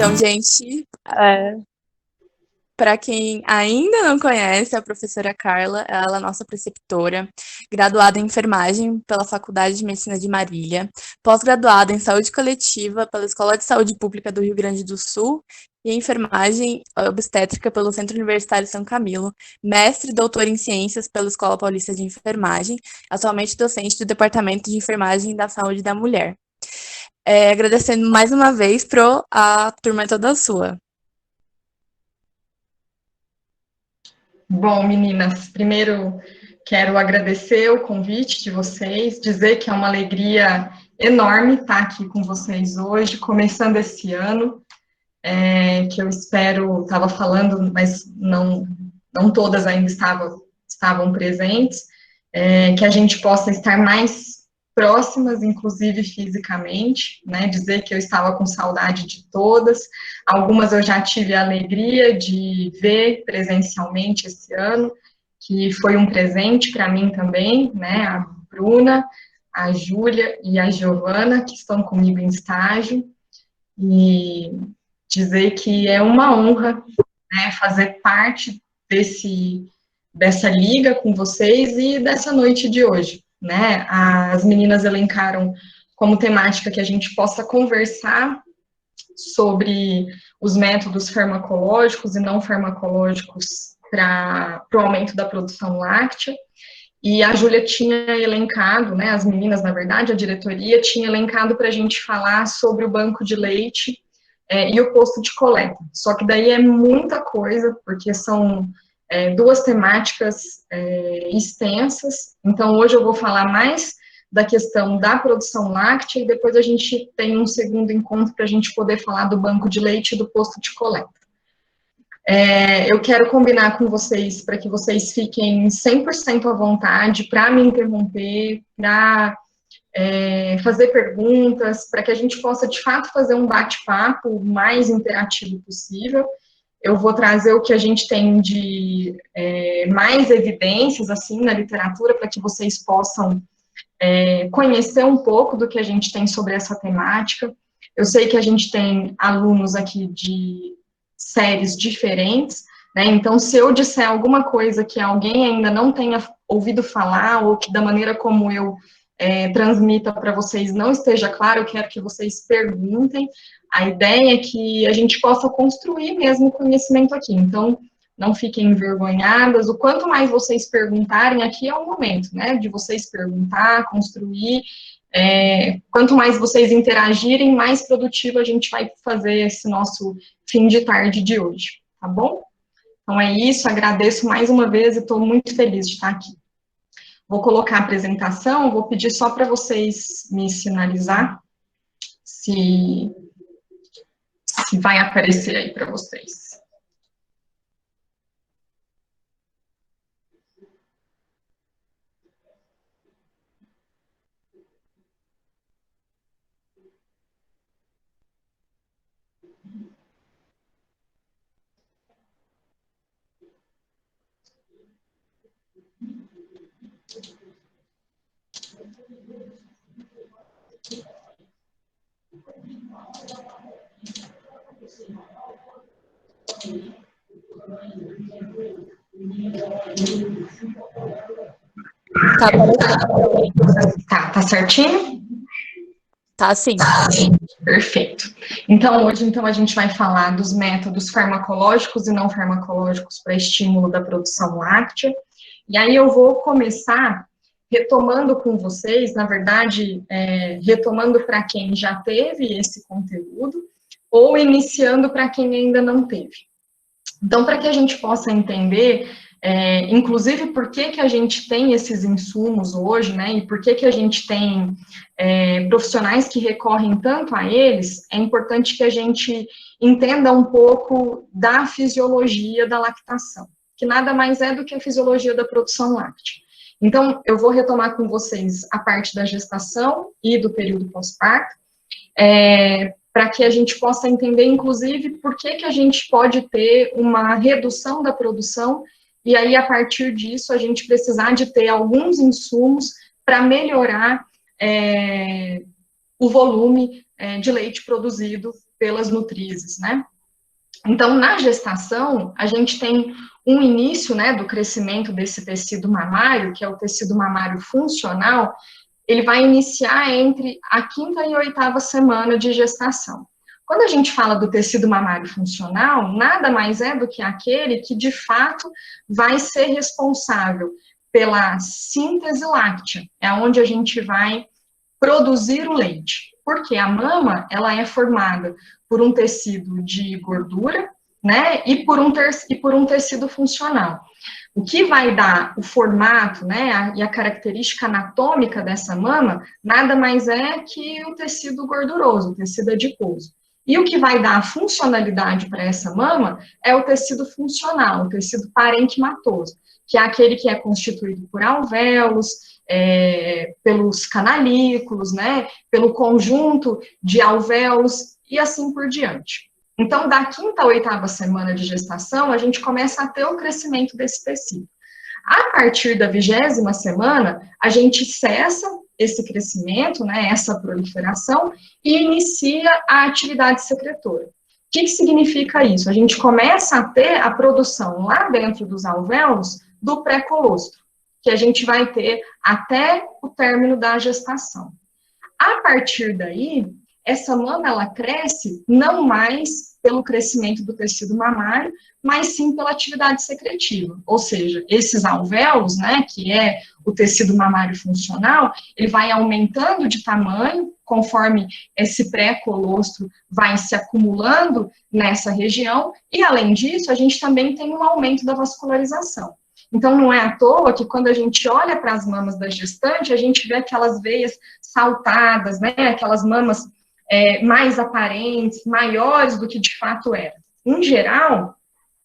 Então, gente, para quem ainda não conhece, a professora Carla, ela é nossa preceptora, graduada em enfermagem pela Faculdade de Medicina de Marília, pós-graduada em saúde coletiva pela Escola de Saúde Pública do Rio Grande do Sul e em enfermagem obstétrica pelo Centro Universitário São Camilo, mestre e doutora em ciências pela Escola Paulista de Enfermagem, atualmente docente do Departamento de Enfermagem da Saúde da Mulher. Agradecendo mais uma vez, a turma é toda sua. Bom, meninas, primeiro quero agradecer o convite de vocês, dizer que é uma alegria enorme estar aqui com vocês hoje, começando esse ano, que eu espero, estava falando, mas não todas ainda estavam presentes, que a gente possa estar mais próximas, inclusive fisicamente, né, dizer que eu estava com saudade de todas, algumas eu já tive a alegria de ver presencialmente esse ano, que foi um presente para mim também, né, a Bruna, a Júlia e a Giovana, que estão comigo em estágio, e dizer que é uma honra, né, fazer parte dessa liga com vocês e dessa noite de hoje, né? As meninas elencaram como temática que a gente possa conversar sobre os métodos farmacológicos e não farmacológicos para o aumento da produção láctea. E a Júlia tinha elencado, né, as meninas, na verdade, a diretoria tinha elencado para a gente falar sobre o banco de leite e o posto de coleta. Só que daí é muita coisa, porque são duas temáticas extensas. Então, hoje eu vou falar mais da questão da produção láctea e depois a gente tem um segundo encontro para a gente poder falar do banco de leite e do posto de coleta. Eu quero combinar com vocês para que vocês fiquem 100% à vontade para me interromper, para fazer perguntas, para que a gente possa, de fato, fazer um bate-papo mais interativo possível. Eu vou trazer o que a gente tem de mais evidências, assim, na literatura, para que vocês possam conhecer um pouco do que a gente tem sobre essa temática. Eu sei que a gente tem alunos aqui de séries diferentes, né? Então, se eu disser alguma coisa que alguém ainda não tenha ouvido falar, ou que da maneira como eu transmita para vocês não esteja claro, eu quero que vocês perguntem. A ideia é que a gente possa construir mesmo o conhecimento aqui. Então, não fiquem envergonhadas. O quanto mais vocês perguntarem, aqui é o momento, né? De vocês perguntar, construir. Quanto mais vocês interagirem, mais produtivo a gente vai fazer esse nosso fim de tarde de hoje, tá bom? Então é isso, agradeço mais uma vez e estou muito feliz de estar aqui. Vou colocar a apresentação, vou pedir só para vocês me sinalizar se vai aparecer aí para vocês. Tá certinho? Tá, sim. Perfeito. Então, hoje, a gente vai falar dos métodos farmacológicos e não farmacológicos para estímulo da produção láctea. E aí eu vou começar retomando com vocês, na verdade, retomando para quem já teve esse conteúdo, ou iniciando para quem ainda não teve. Então, para que a gente possa entender, inclusive, por que a gente tem esses insumos hoje, né, e por que a gente tem profissionais que recorrem tanto a eles, é importante que a gente entenda um pouco da fisiologia da lactação, que nada mais é do que a fisiologia da produção láctea. Então, eu vou retomar com vocês a parte da gestação e do período pós-parto, para que a gente possa entender, inclusive, por que a gente pode ter uma redução da produção, e aí, a partir disso, a gente precisar de ter alguns insumos para melhorar o volume de leite produzido pelas nutrizes, né? Então, na gestação, a gente tem um início, né, do crescimento desse tecido mamário, que é o tecido mamário funcional, ele vai iniciar entre a 5ª e 8ª semana de gestação. Quando a gente fala do tecido mamário funcional, nada mais é do que aquele que, de fato, vai ser responsável pela síntese láctea, é onde a gente vai produzir o leite. Porque a mama, ela é formada por um tecido de gordura, né, e por um tecido funcional. O que vai dar o formato, né, e a característica anatômica dessa mama, nada mais é que o tecido gorduroso, o tecido adiposo. E o que vai dar a funcionalidade para essa mama é o tecido funcional, o tecido parenquimatoso, que é aquele que é constituído por alvéolos, pelos canalículos, né, pelo conjunto de alvéolos e assim por diante. Então, da 5ª à 8ª semana de gestação, a gente começa a ter o crescimento desse tecido. A partir da 20ª semana, a gente cessa esse crescimento, né, essa proliferação, e inicia a atividade secretora. O que significa isso? A gente começa a ter a produção lá dentro dos alvéolos do pré-colostro, que a gente vai ter até o término da gestação. A partir daí, essa mama, ela cresce não mais pelo crescimento do tecido mamário, mas sim pela atividade secretiva. Ou seja, esses alvéolos, né, que é o tecido mamário funcional, ele vai aumentando de tamanho conforme esse pré-colostro vai se acumulando nessa região, e além disso, a gente também tem um aumento da vascularização. Então, não é à toa que quando a gente olha para as mamas da gestante, a gente vê aquelas veias saltadas, né, aquelas mamas mais aparentes, maiores do que de fato era. Em geral,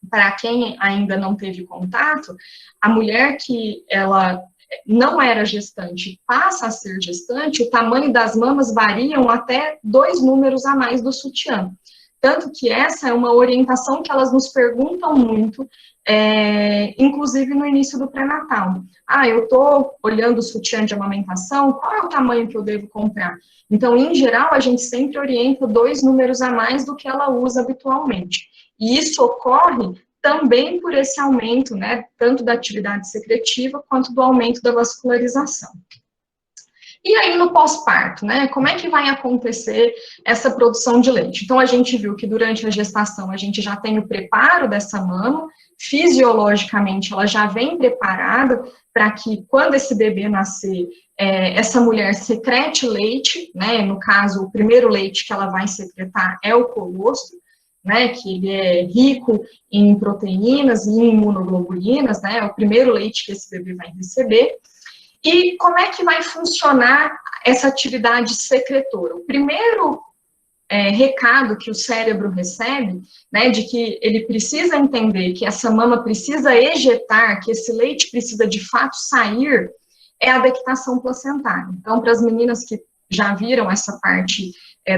para quem ainda não teve contato, a mulher que ela não era gestante passa a ser gestante, o tamanho das mamas variam até 2 números a mais do sutiã. Tanto que essa é uma orientação que elas nos perguntam muito, inclusive no início do pré-natal. Eu estou olhando o sutiã de amamentação, qual é o tamanho que eu devo comprar? Então, em geral, a gente sempre orienta 2 números a mais do que ela usa habitualmente. E isso ocorre também por esse aumento, né, tanto da atividade secretiva quanto do aumento da vascularização. E aí, no pós-parto, né, como é que vai acontecer essa produção de leite? Então, a gente viu que durante a gestação, a gente já tem o preparo dessa mama, fisiologicamente, ela já vem preparada para que, quando esse bebê nascer, essa mulher secrete leite, né, no caso, o primeiro leite que ela vai secretar é o colostro, né, que ele é rico em proteínas e em imunoglobulinas, né, é o primeiro leite que esse bebê vai receber. E como é que vai funcionar essa atividade secretora? O primeiro recado que o cérebro recebe, né, de que ele precisa entender que essa mama precisa ejetar, que esse leite precisa de fato sair, é a dectação placentária. Então, para as meninas que já viram essa parte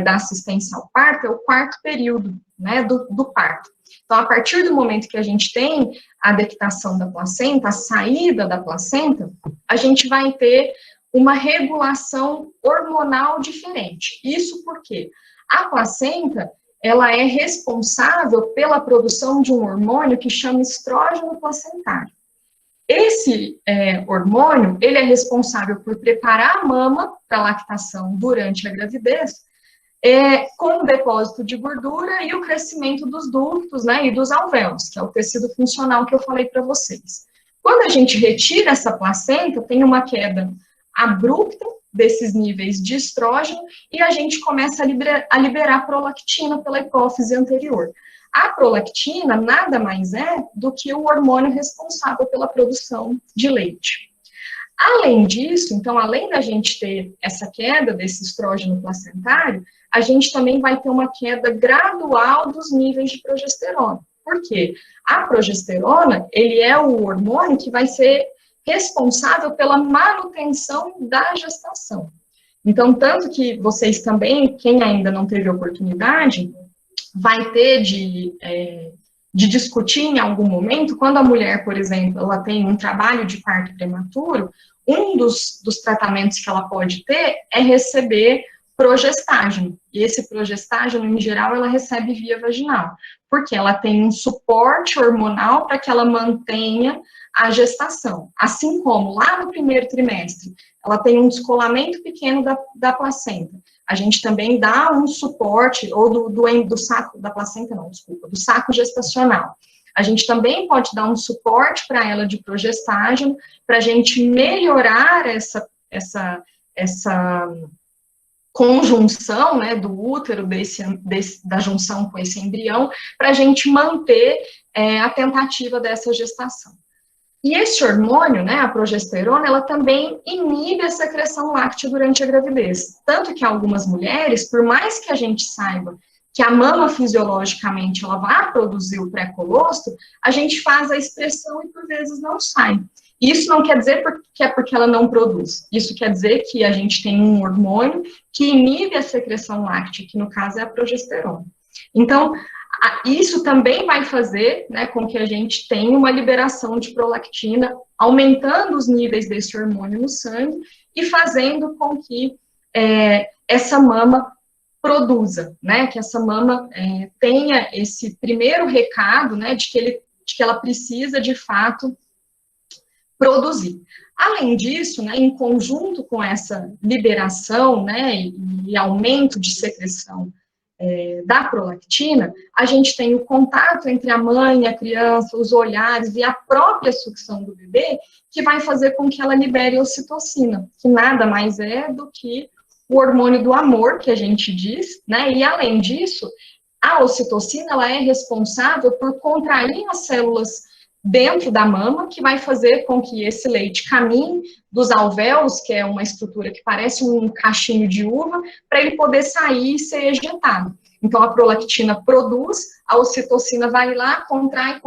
da assistência ao parto, é o 4º período, né, do parto. Então, a partir do momento que a gente tem a dectação da placenta, a saída da placenta, a gente vai ter uma regulação hormonal diferente. Isso porque a placenta, ela é responsável pela produção de um hormônio que chama estrógeno placentário. Esse hormônio, ele é responsável por preparar a mama para a lactação durante a gravidez, com o depósito de gordura e o crescimento dos ductos, né, e dos alvéolos, que é o tecido funcional que eu falei para vocês. Quando a gente retira essa placenta, tem uma queda abrupta desses níveis de estrógeno e a gente começa a liberar prolactina pela hipófise anterior. A prolactina nada mais é do que o hormônio responsável pela produção de leite. Além disso, então, além da gente ter essa queda desse estrógeno placentário, a gente também vai ter uma queda gradual dos níveis de progesterona. Por quê? A progesterona, ele é o hormônio que vai ser responsável pela manutenção da gestação. Então, tanto que vocês também, quem ainda não teve oportunidade, vai ter de discutir em algum momento, quando a mulher, por exemplo, ela tem um trabalho de parto prematuro, um dos tratamentos que ela pode ter é receber progestágeno. E esse progestágeno, em geral, ela recebe via vaginal, porque ela tem um suporte hormonal para que ela mantenha a gestação. Assim como lá no primeiro trimestre, ela tem um descolamento pequeno da placenta. A gente também dá um suporte, ou do saco, da placenta não, desculpa, do saco gestacional. A gente também pode dar um suporte para ela de progestágeno, para a gente melhorar essa conjunção, né, do útero, da junção com esse embrião, para a gente manter a tentativa dessa gestação. E esse hormônio, né, a progesterona, ela também inibe a secreção láctea durante a gravidez. Tanto que algumas mulheres, por mais que a gente saiba que a mama fisiologicamente ela vai produzir o pré-colostro, a gente faz a expressão e por vezes não sai. Isso não quer dizer que é porque ela não produz. Isso quer dizer que a gente tem um hormônio que inibe a secreção láctea, que no caso é a progesterona. Então, isso também vai fazer, né, com que a gente tenha uma liberação de prolactina, aumentando os níveis desse hormônio no sangue e fazendo com que essa mama produza, né, que essa mama tenha esse primeiro recado, né, de que ela precisa, de fato, produzir. Além disso, né, em conjunto com essa liberação, né, e aumento de secreção da prolactina, a gente tem o contato entre a mãe e a criança, os olhares e a própria sucção do bebê, que vai fazer com que ela libere ocitocina, que nada mais é do que o hormônio do amor, que a gente diz, né, e além disso, a ocitocina, ela é responsável por contrair as células dentro da mama, que vai fazer com que esse leite caminhe dos alvéolos, que é uma estrutura que parece um cachinho de uva, para ele poder sair e ser ejetado. Então, a prolactina produz, a ocitocina vai lá, contrai,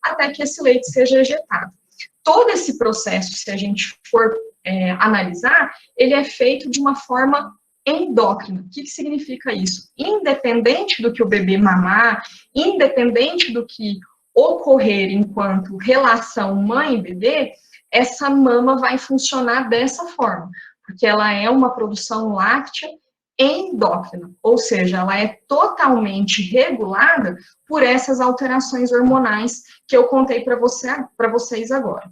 até que esse leite seja ejetado. Todo esse processo, se a gente for analisar, ele é feito de uma forma endócrina. O que significa isso? Independente do que o bebê mamar, independente do que ocorrer enquanto relação mãe-bebê, essa mama vai funcionar dessa forma, porque ela é uma produção láctea endócrina, ou seja, ela é totalmente regulada por essas alterações hormonais que eu contei para vocês agora.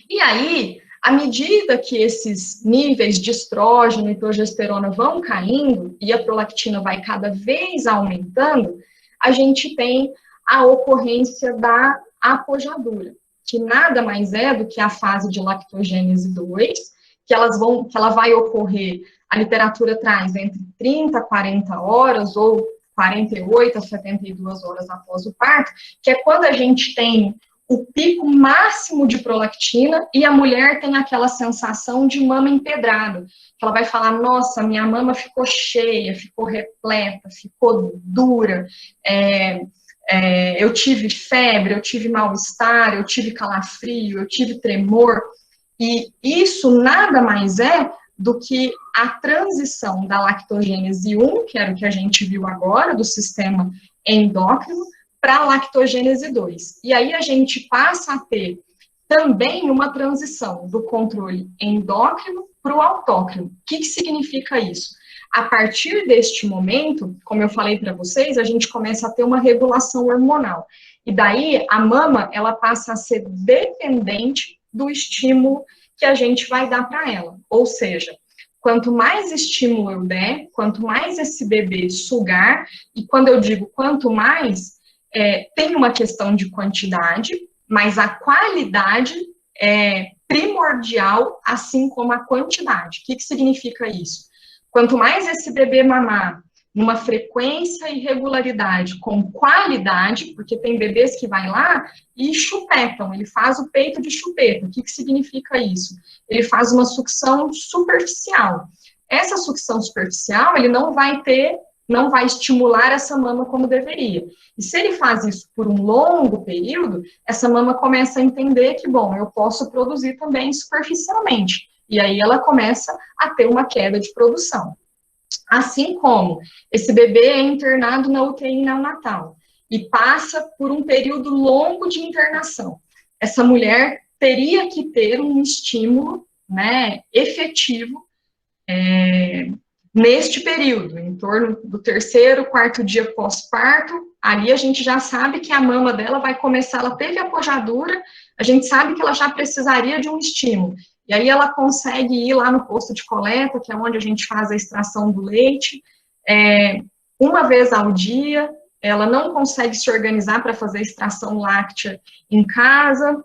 E aí, à medida que esses níveis de estrógeno e progesterona vão caindo e a prolactina vai cada vez aumentando, a gente tem a ocorrência da apojadura, que nada mais é do que a fase de lactogênese 2, que ela vai ocorrer, a literatura traz entre 30 a 40 horas ou 48 a 72 horas após o parto, que é quando a gente tem o pico máximo de prolactina e a mulher tem aquela sensação de mama empedrada, que ela vai falar, nossa, minha mama ficou cheia, ficou repleta, ficou dura, eu tive febre, eu tive mal-estar, eu tive calafrio, eu tive tremor, e isso nada mais é do que a transição da lactogênese 1, que era o que a gente viu agora, do sistema endócrino, para a lactogênese 2. E aí a gente passa a ter também uma transição do controle endócrino para o autócrino. O que significa isso? A partir deste momento, como eu falei para vocês, a gente começa a ter uma regulação hormonal. E daí, a mama, ela passa a ser dependente do estímulo que a gente vai dar para ela. Ou seja, quanto mais estímulo eu der, quanto mais esse bebê sugar, e quando eu digo quanto mais, tem uma questão de quantidade, mas a qualidade é primordial, assim como a quantidade. O que significa isso? Quanto mais esse bebê mamar numa frequência e regularidade com qualidade, porque tem bebês que vai lá e chupetam, ele faz o peito de chupeta. O que significa isso? Ele faz uma sucção superficial. Essa sucção superficial, ele não vai estimular essa mama como deveria. E se ele faz isso por um longo período, essa mama começa a entender que, bom, eu posso produzir também superficialmente. E aí ela começa a ter uma queda de produção. Assim como esse bebê é internado na UTI neonatal e passa por um período longo de internação, essa mulher teria que ter um estímulo, né, efetivo neste período, em torno do terceiro, quarto dia pós-parto, ali a gente já sabe que a mama dela vai começar, ela teve apojadura, a gente sabe que ela já precisaria de um estímulo. E aí ela consegue ir lá no posto de coleta, que é onde a gente faz a extração do leite, uma vez ao dia. Ela não consegue se organizar para fazer extração láctea em casa,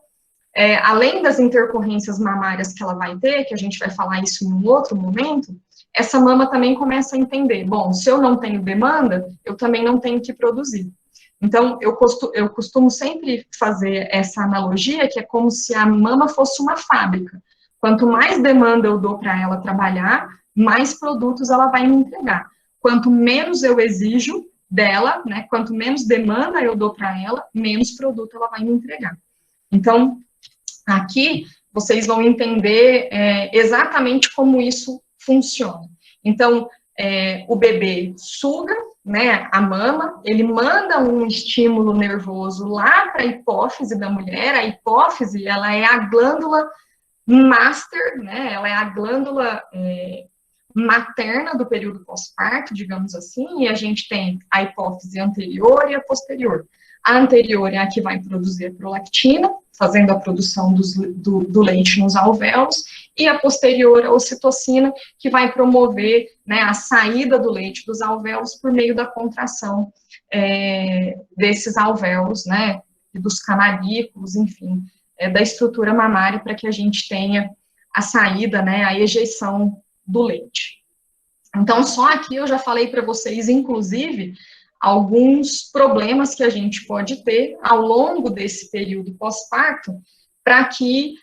além das intercorrências mamárias que ela vai ter, que a gente vai falar isso em um outro momento, essa mama também começa a entender, bom, se eu não tenho demanda, eu também não tenho que produzir. Então, eu costumo sempre fazer essa analogia, que é como se a mama fosse uma fábrica. Quanto mais demanda eu dou para ela trabalhar, mais produtos ela vai me entregar. Quanto menos eu exijo dela, né, quanto menos demanda eu dou para ela, menos produto ela vai me entregar. Então, aqui vocês vão entender exatamente como isso funciona. Então, o bebê suga, né, a mama, ele manda um estímulo nervoso lá para a hipófise da mulher. A hipófise, ela é a glândula master, né, ela é a glândula materna do período pós-parto, digamos assim, e a gente tem a hipófise anterior e a posterior. A anterior é a que vai produzir a prolactina, fazendo a produção do leite nos alvéolos, e a posterior, a ocitocina, que vai promover, né, a saída do leite dos alvéolos por meio da contração desses alvéolos, né, e dos canalículos, enfim, da estrutura mamária, para que a gente tenha a saída, né, a ejeição do leite. Então, só aqui eu já falei para vocês, inclusive, alguns problemas que a gente pode ter ao longo desse período pós-parto, para que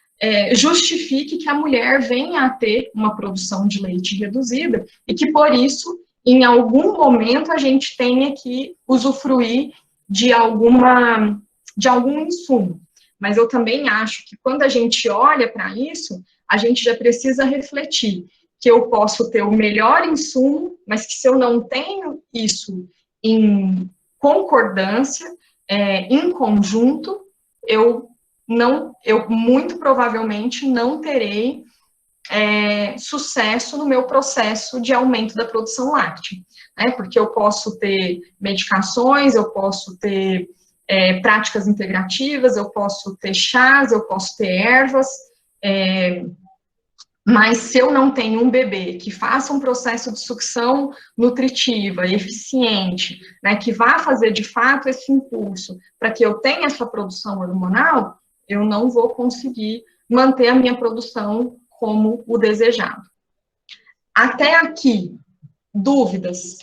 justifique que a mulher venha a ter uma produção de leite reduzida e que, por isso, em algum momento, a gente tenha que usufruir de algum insumo. Mas eu também acho que quando a gente olha para isso, a gente já precisa refletir que eu posso ter o melhor insumo, mas que se eu não tenho isso em concordância, em conjunto, eu muito provavelmente não terei sucesso no meu processo de aumento da produção láctea, né? Porque eu posso ter medicações, eu posso ter práticas integrativas, eu posso ter chás, eu posso ter ervas, mas se eu não tenho um bebê que faça um processo de sucção nutritiva, eficiente, né, que vá fazer de fato esse impulso para que eu tenha essa produção hormonal, eu não vou conseguir manter a minha produção como o desejado. Até aqui, dúvidas?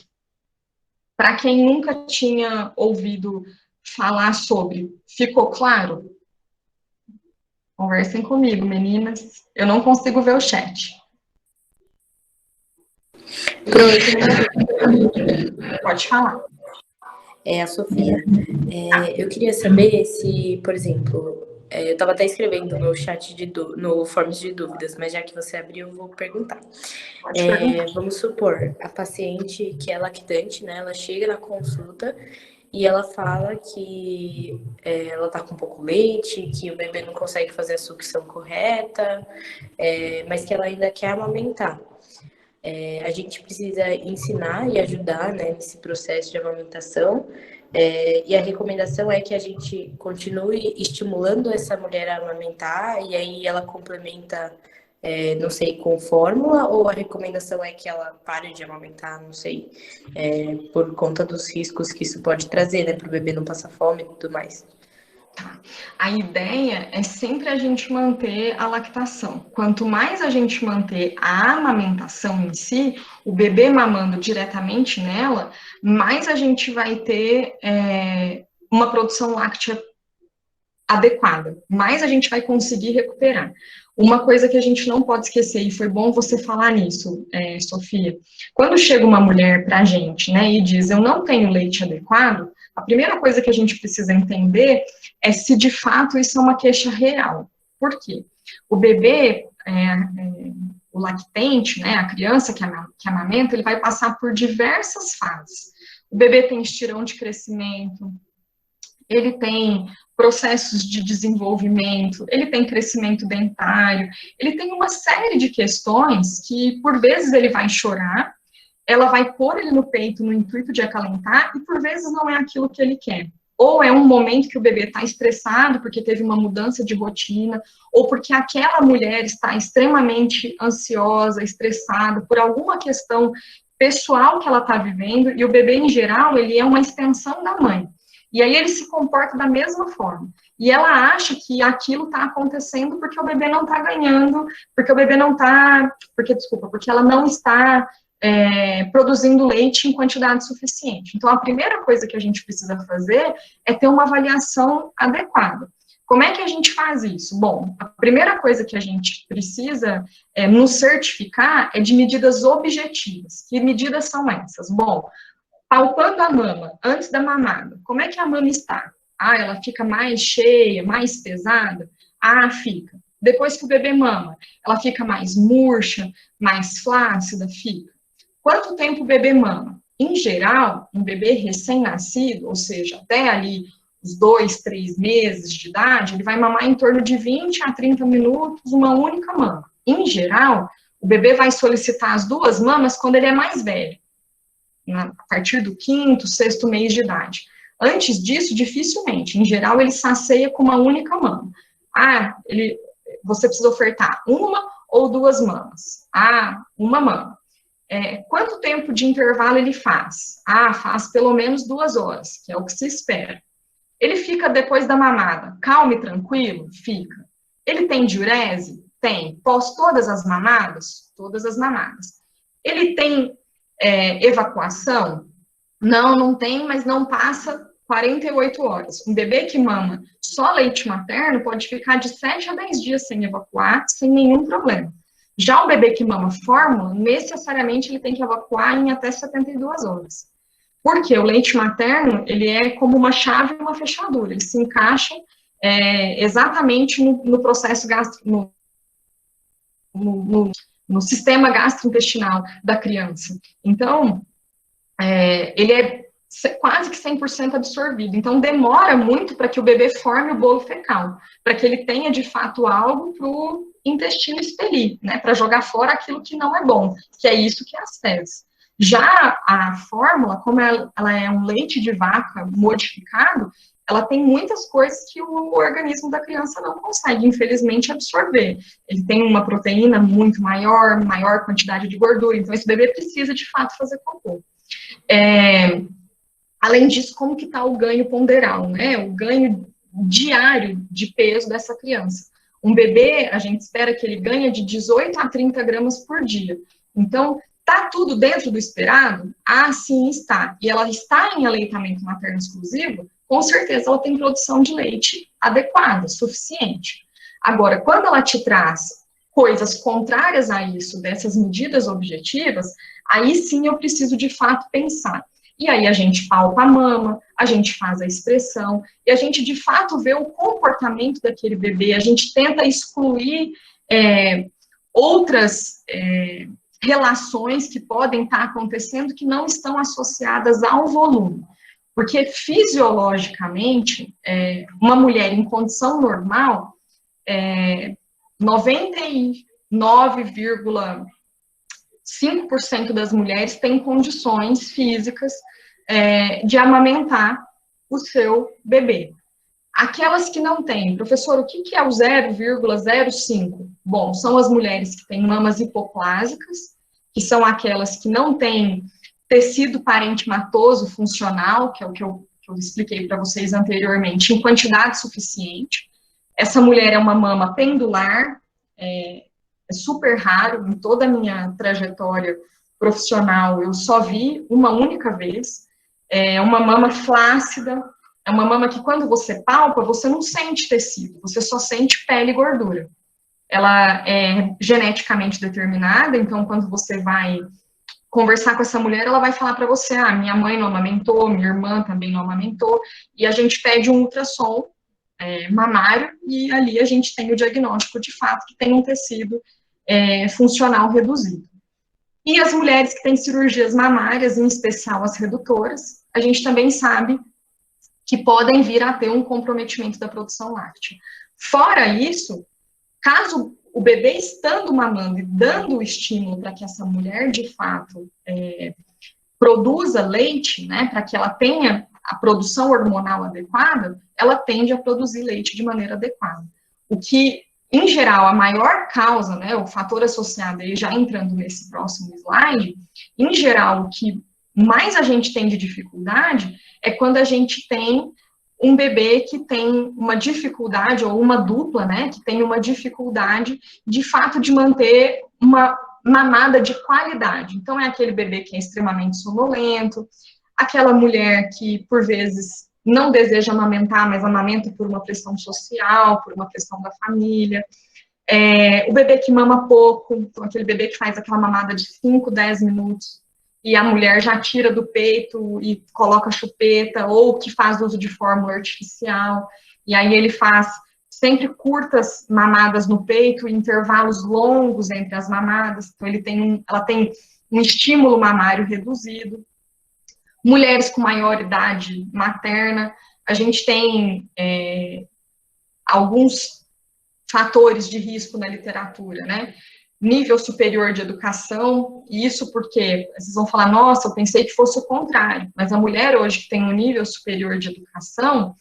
Para quem nunca tinha ouvido falar sobre, ficou claro? Conversem comigo, meninas. Eu não consigo ver o chat. Pode falar. A Sofia. Eu queria saber se, por exemplo, eu estava até escrevendo no chat no Forms de dúvidas, mas já que você abriu, eu vou perguntar. Vamos supor, a paciente que é lactante, né? Ela chega na consulta e ela fala que ela tá com pouco leite, que o bebê não consegue fazer a sucção correta, mas que ela ainda quer amamentar. A gente precisa ensinar e ajudar, né, nesse processo de amamentação, e a recomendação é que a gente continue estimulando essa mulher a amamentar, e aí ela complementa, não sei, com fórmula, ou a recomendação é que ela pare de amamentar, não sei, por conta dos riscos que isso pode trazer, né, para o bebê não passar fome e tudo mais. A ideia é sempre a gente manter a lactação. Quanto mais a gente manter a amamentação em si, o bebê mamando diretamente nela, mais a gente vai ter uma produção láctea adequada, mais a gente vai conseguir recuperar. Uma coisa que a gente não pode esquecer, e foi bom você falar nisso, Sofia, quando chega uma mulher para a gente, né, e diz, eu não tenho leite adequado, a primeira coisa que a gente precisa entender é se de fato isso é uma queixa real. Por quê? O bebê, o lactente, né, a criança que amamenta, ele vai passar por diversas fases. O bebê tem estirão de crescimento, ele tem processos de desenvolvimento, ele tem crescimento dentário, ele tem uma série de questões que, por vezes, ele vai chorar, ela vai pôr ele no peito no intuito de acalentar, e por vezes não é aquilo que ele quer. Ou é um momento que o bebê está estressado porque teve uma mudança de rotina, ou porque aquela mulher está extremamente ansiosa, estressada por alguma questão pessoal que ela está vivendo, e o bebê, em geral, ele é uma extensão da mãe. E aí ele se comporta da mesma forma. E ela acha que aquilo está acontecendo porque o bebê não está ganhando, porque o bebê não está, porque ela não está produzindo leite em quantidade suficiente. Então, a primeira coisa que a gente precisa fazer é ter uma avaliação adequada. Como é que a gente faz isso? Bom, a primeira coisa que a gente precisa nos certificar é de medidas objetivas. Que medidas são essas? Bom, palpando a mama antes da mamada, como é que a mama está? Ah, ela fica mais cheia, mais pesada? Ah, fica. Depois que o bebê mama, ela fica mais murcha, mais flácida? Fica. Quanto tempo o bebê mama? Em geral, um bebê recém-nascido, ou seja, até ali os 2, 3 meses de idade, ele vai mamar em torno de 20 a 30 minutos, uma única mama. Em geral, o bebê vai solicitar as 2 mamas quando ele é mais velho, a partir do 5º, 6º mês de idade. Antes disso, dificilmente. Em geral, ele sacia com uma única mama. Ah, você precisa ofertar 1 ou 2 mamas. Ah, 1 mama. Quanto tempo de intervalo ele faz? Ah, faz pelo menos 2 horas, que é o que se espera. Ele fica depois da mamada calmo e tranquilo? Fica. Ele tem diurese? Tem. Pós todas as mamadas? Todas as mamadas. Ele tem evacuação? Não, não tem, mas não passa 48 horas. Um bebê que mama só leite materno pode ficar de 7 a 10 dias sem evacuar, sem nenhum problema. Já o bebê que mama fórmula, necessariamente ele tem que evacuar em até 72 horas. Porque o leite materno, ele é como uma chave e uma fechadura, ele se encaixa exatamente no processo no sistema gastrointestinal da criança. Então, ele é quase que 100% absorvido. Então, demora muito para que o bebê forme o bolo fecal, para que ele tenha, de fato, algo para o intestino expelir, né, para jogar fora aquilo que não é bom, que é isso que é as fezes. Já a fórmula, como ela é um leite de vaca modificado, ela tem muitas coisas que o organismo da criança não consegue, infelizmente, absorver. Ele tem uma proteína muito maior, maior quantidade de gordura, então esse bebê precisa, de fato, fazer cocô. Além disso, como que está o ganho ponderal, né? O ganho diário de peso dessa criança. Um bebê, a gente espera que ele ganhe de 18 a 30 gramas por dia. Então, está tudo dentro do esperado? Ah, sim, está. E ela está em aleitamento materno exclusivo? Com certeza ela tem produção de leite adequada, suficiente. Agora, quando ela te traz coisas contrárias a isso, dessas medidas objetivas, aí sim eu preciso de fato pensar. E aí a gente palpa a mama, a gente faz a expressão, e a gente de fato vê o comportamento daquele bebê, a gente tenta excluir outras relações que podem estar acontecendo que não estão associadas ao volume. Porque fisiologicamente, uma mulher em condição normal, 99,5% das mulheres têm condições físicas de amamentar o seu bebê. Aquelas que não têm, professor, o que é o 0,05? Bom, são as mulheres que têm mamas hipoplásicas, que são aquelas que não têm tecido parenquimatoso funcional, que é o que eu expliquei para vocês anteriormente, em quantidade suficiente. Essa mulher é uma mama pendular, é super raro, em toda a minha trajetória profissional, eu só vi uma única vez. É uma mama flácida, é uma mama que quando você palpa, você não sente tecido, você só sente pele e gordura. Ela é geneticamente determinada, então quando você vai conversar com essa mulher, ela vai falar para você, minha mãe não amamentou, minha irmã também não amamentou, e a gente pede um ultrassom mamário, e ali a gente tem o diagnóstico de fato que tem um tecido funcional reduzido. E as mulheres que têm cirurgias mamárias, em especial as redutoras, a gente também sabe que podem vir a ter um comprometimento da produção láctea. Fora isso, caso o bebê estando mamando e dando o estímulo para que essa mulher, de fato, produza leite, né, para que ela tenha a produção hormonal adequada, ela tende a produzir leite de maneira adequada. O que, em geral, a maior causa, né, o fator associado, aí já entrando nesse próximo slide, em geral, o que mais a gente tem de dificuldade é quando a gente tem um bebê que tem uma dificuldade, ou uma dupla, né, que tem uma dificuldade, de fato, de manter uma mamada de qualidade. Então, é aquele bebê que é extremamente sonolento, aquela mulher que, por vezes, não deseja amamentar, mas amamenta por uma pressão social, por uma questão da família. O bebê que mama pouco, então, aquele bebê que faz aquela mamada de 5, 10 minutos, e a mulher já tira do peito e coloca chupeta, ou que faz uso de fórmula artificial, e aí ele faz sempre curtas mamadas no peito, intervalos longos entre as mamadas, então ela tem um estímulo mamário reduzido. Mulheres com maior idade materna, a gente tem alguns fatores de risco na literatura, né? Nível superior de educação, e isso porque vocês vão falar, nossa, eu pensei que fosse o contrário, mas a mulher hoje que tem um nível superior de educação,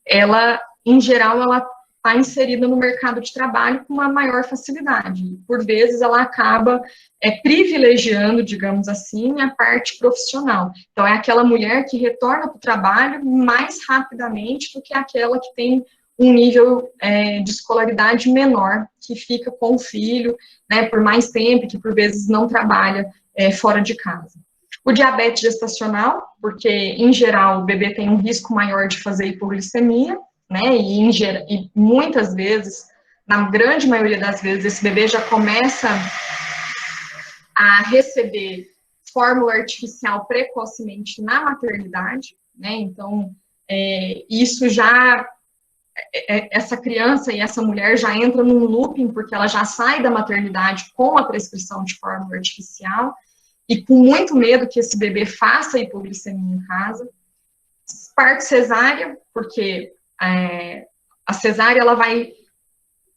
ela, em geral, ela está inserida no mercado de trabalho com uma maior facilidade. Por vezes, ela acaba privilegiando, digamos assim, a parte profissional. Então, é aquela mulher que retorna para o trabalho mais rapidamente do que aquela que tem um nível de escolaridade menor, que fica com o filho, né, por mais tempo, que por vezes não trabalha fora de casa. O diabetes gestacional, porque, em geral, o bebê tem um risco maior de fazer hipoglicemia, né, e muitas vezes, na grande maioria das vezes, esse bebê já começa a receber fórmula artificial precocemente na maternidade, né, então, isso já, essa criança e essa mulher já entra num looping, porque ela já sai da maternidade com a prescrição de fórmula artificial, e com muito medo que esse bebê faça hipoglicemia em casa. Parto cesárea, porque a cesárea, ela vai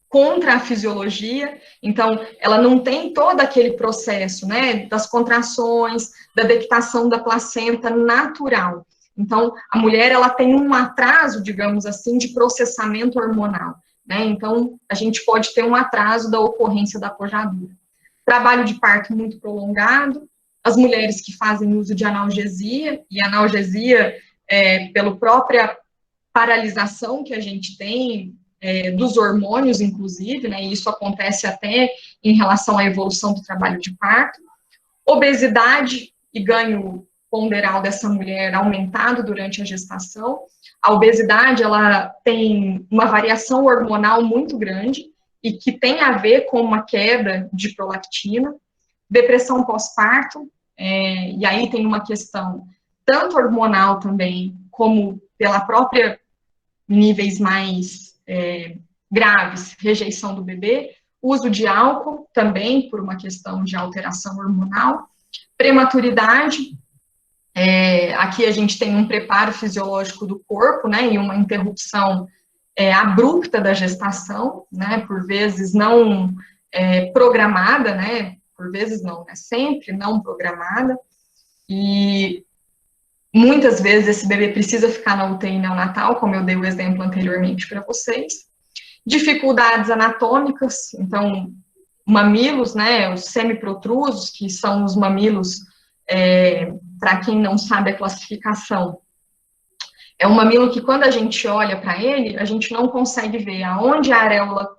contra a fisiologia, então, ela não tem todo aquele processo, né, das contrações, da dectação da placenta natural. Então, a mulher, ela tem um atraso, digamos assim, de processamento hormonal, né, então, a gente pode ter um atraso da ocorrência da pojadura. Trabalho de parto muito prolongado, as mulheres que fazem uso de analgesia, e analgesia, pela própria paralisação que a gente tem, dos hormônios, inclusive, né, e isso acontece até em relação à evolução do trabalho de parto. Obesidade e ganho ponderal dessa mulher aumentado durante a gestação. A obesidade, ela tem uma variação hormonal muito grande e que tem a ver com uma queda de prolactina. Depressão pós-parto, e aí tem uma questão tanto hormonal também, como pela própria níveis mais graves, rejeição do bebê, uso de álcool também por uma questão de alteração hormonal, prematuridade, aqui a gente tem um preparo fisiológico do corpo, né, e uma interrupção abrupta da gestação, né, por vezes não programada, né, por vezes não, né, sempre não programada, e muitas vezes esse bebê precisa ficar na UTI neonatal, como eu dei o exemplo anteriormente para vocês. Dificuldades anatômicas, então, mamilos, né, os semiprotrusos, que são os mamilos, para quem não sabe a classificação, é um mamilo que quando a gente olha para ele, a gente não consegue ver aonde a areola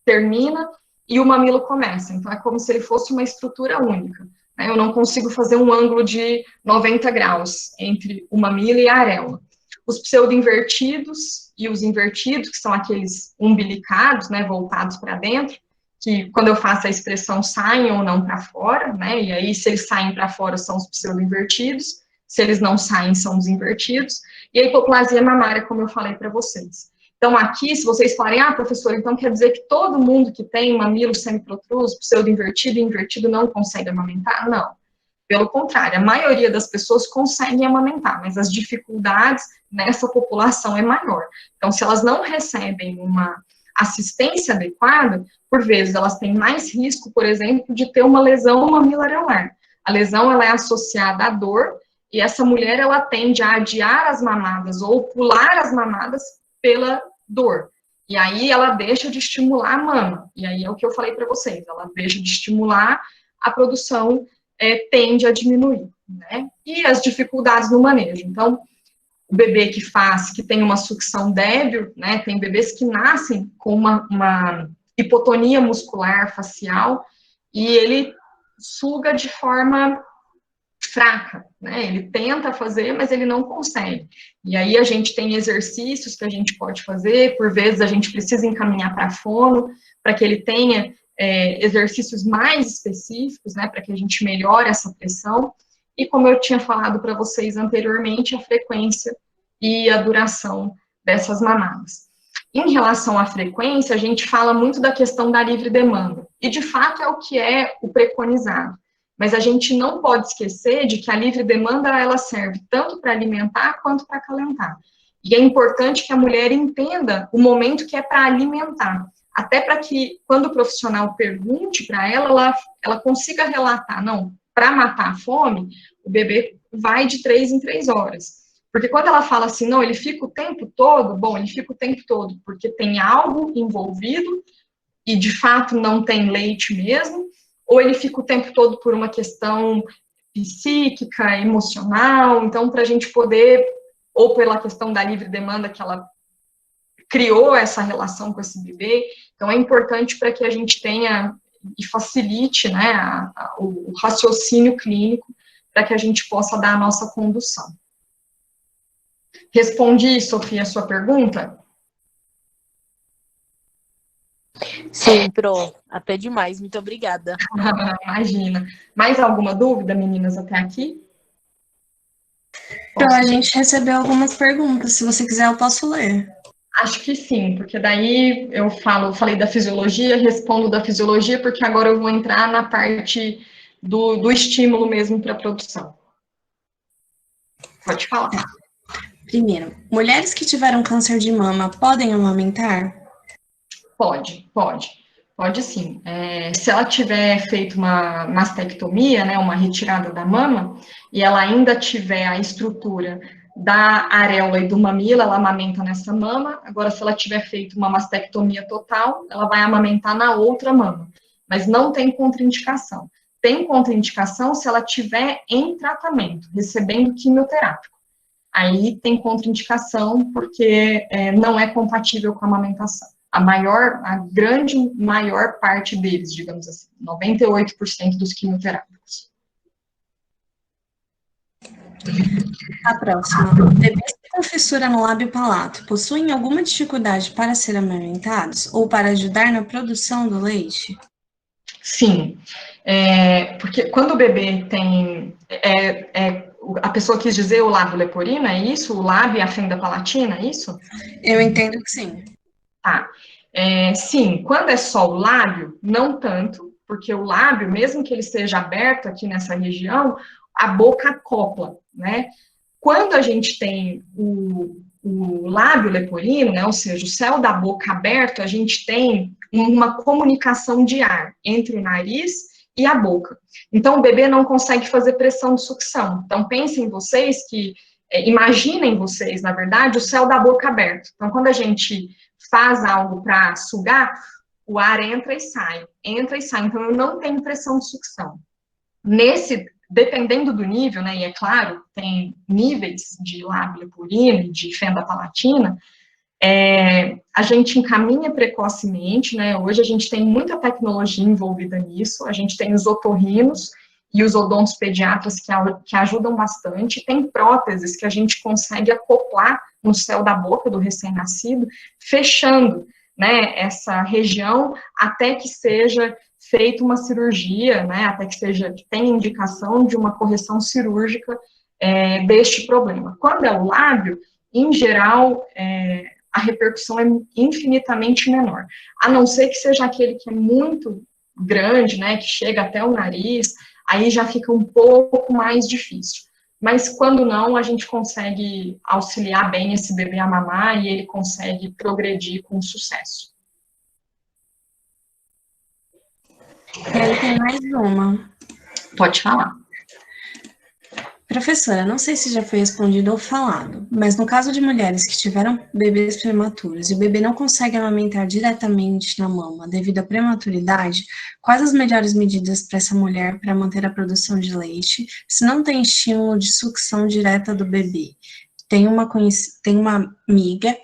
termina e o mamilo começa, então é como se ele fosse uma estrutura única. Eu não consigo fazer um ângulo de 90 graus entre o mamilo e a areola. Os pseudo-invertidos e os invertidos, que são aqueles umbilicados, né, voltados para dentro, que quando eu faço a expressão saem ou não para fora, né, e aí se eles saem para fora são os pseudo-invertidos, se eles não saem são os invertidos, e a hipoplasia mamária, como eu falei para vocês. Então, aqui, se vocês falarem, professor, então quer dizer que todo mundo que tem mamilo semiprotruso, pseudo-invertido e invertido não consegue amamentar? Não. Pelo contrário, a maioria das pessoas consegue amamentar, mas as dificuldades nessa população é maior. Então, se elas não recebem uma assistência adequada, por vezes elas têm mais risco, por exemplo, de ter uma lesão mamilar. A lesão, ela é associada à dor, e essa mulher, ela tende a adiar as mamadas ou pular as mamadas pela dor. E aí ela deixa de estimular a mama. E aí é o que eu falei para vocês, ela deixa de estimular, a produção tende a diminuir, né? E as dificuldades no manejo. Então, o bebê que tem uma sucção débil, né? Tem bebês que nascem com uma hipotonia muscular facial e ele suga de forma fraca, né? Ele tenta fazer, mas ele não consegue. E aí a gente tem exercícios que a gente pode fazer, por vezes a gente precisa encaminhar para a fono, para que ele tenha exercícios mais específicos, né, para que a gente melhore essa pressão. E como eu tinha falado para vocês anteriormente, a frequência e a duração dessas mamadas. Em relação à frequência, a gente fala muito da questão da livre demanda. E, de fato, é o que é o preconizado. Mas a gente não pode esquecer de que a livre demanda, ela serve tanto para alimentar quanto para acalentar. E é importante que a mulher entenda o momento que é para alimentar. Até para que, quando o profissional pergunte para ela, ela consiga relatar, não, para matar a fome, o bebê vai de 3 em 3 horas. Porque quando ela fala assim, não, ele fica o tempo todo, bom, ele fica o tempo todo porque tem algo envolvido e, de fato, não tem leite mesmo, ou ele fica o tempo todo por uma questão psíquica, emocional, então, para a gente poder, ou pela questão da livre demanda que ela criou essa relação com esse bebê, então é importante para que a gente tenha e facilite, né, o raciocínio clínico para que a gente possa dar a nossa condução. Respondi, Sofia, a sua pergunta? Sim, Pro, até demais, muito obrigada. Imagina. Mais alguma dúvida, meninas, até aqui? Pro, a gente recebeu algumas perguntas, se você quiser eu posso ler. Acho que sim, porque daí eu falei da fisiologia, respondo da fisiologia, porque agora eu vou entrar na parte do estímulo mesmo para a produção. Pode falar. Tá. Primeiro, mulheres que tiveram câncer de mama podem amamentar? Pode sim. Se ela tiver feito uma mastectomia, né, uma retirada da mama, e ela ainda tiver a estrutura da areola e do mamilo, ela amamenta nessa mama. Agora, se ela tiver feito uma mastectomia total, ela vai amamentar na outra mama. Mas não tem contraindicação. Tem contraindicação se ela tiver em tratamento, recebendo quimioterápico. Aí tem contraindicação porque não é compatível com a amamentação. A grande maior parte deles, digamos assim, 98% dos quimioterápicos. A próxima. Bebês com fissura no lábio palato possuem alguma dificuldade para serem amamentados ou para ajudar na produção do leite? Sim, porque quando o bebê tem... a pessoa quis dizer o lábio leporino, é isso? O lábio e a fenda palatina, é isso? Eu entendo que sim. Tá. Sim, quando é só o lábio, não tanto, porque o lábio, mesmo que ele esteja aberto aqui nessa região, a boca acopla, né? Quando a gente tem o lábio leporino, né, ou seja, o céu da boca aberto, a gente tem uma comunicação de ar entre o nariz e a boca. Então, o bebê não consegue fazer pressão de sucção. Então, pensem vocês que, imaginem vocês, na verdade, o céu da boca aberto. Então, quando a gente faz algo para sugar, o ar entra e sai. Então, eu não tenho pressão de sucção. Dependendo do nível, né, e é claro, tem níveis de lábio leporino e de fenda palatina, a gente encaminha precocemente, né, hoje a gente tem muita tecnologia envolvida nisso, a gente tem os otorrinos e os odontos pediatras que ajudam bastante, tem próteses que a gente consegue acoplar no céu da boca do recém-nascido, fechando, né, essa região até que seja feita uma cirurgia, né, até que tenha indicação de uma correção cirúrgica deste problema. Quando é o lábio, em geral, a repercussão é infinitamente menor, a não ser que seja aquele que é muito grande, né, que chega até o nariz, aí já fica um pouco mais difícil. Mas quando não, a gente consegue auxiliar bem esse bebê a mamar e ele consegue progredir com sucesso. E aí tem mais uma. Pode falar. Professora, não sei se já foi respondido ou falado, mas no caso de mulheres que tiveram bebês prematuros e o bebê não consegue amamentar diretamente na mama devido à prematuridade, quais as melhores medidas para essa mulher para manter a produção de leite se não tem estímulo de sucção direta do bebê? Tem uma amiga,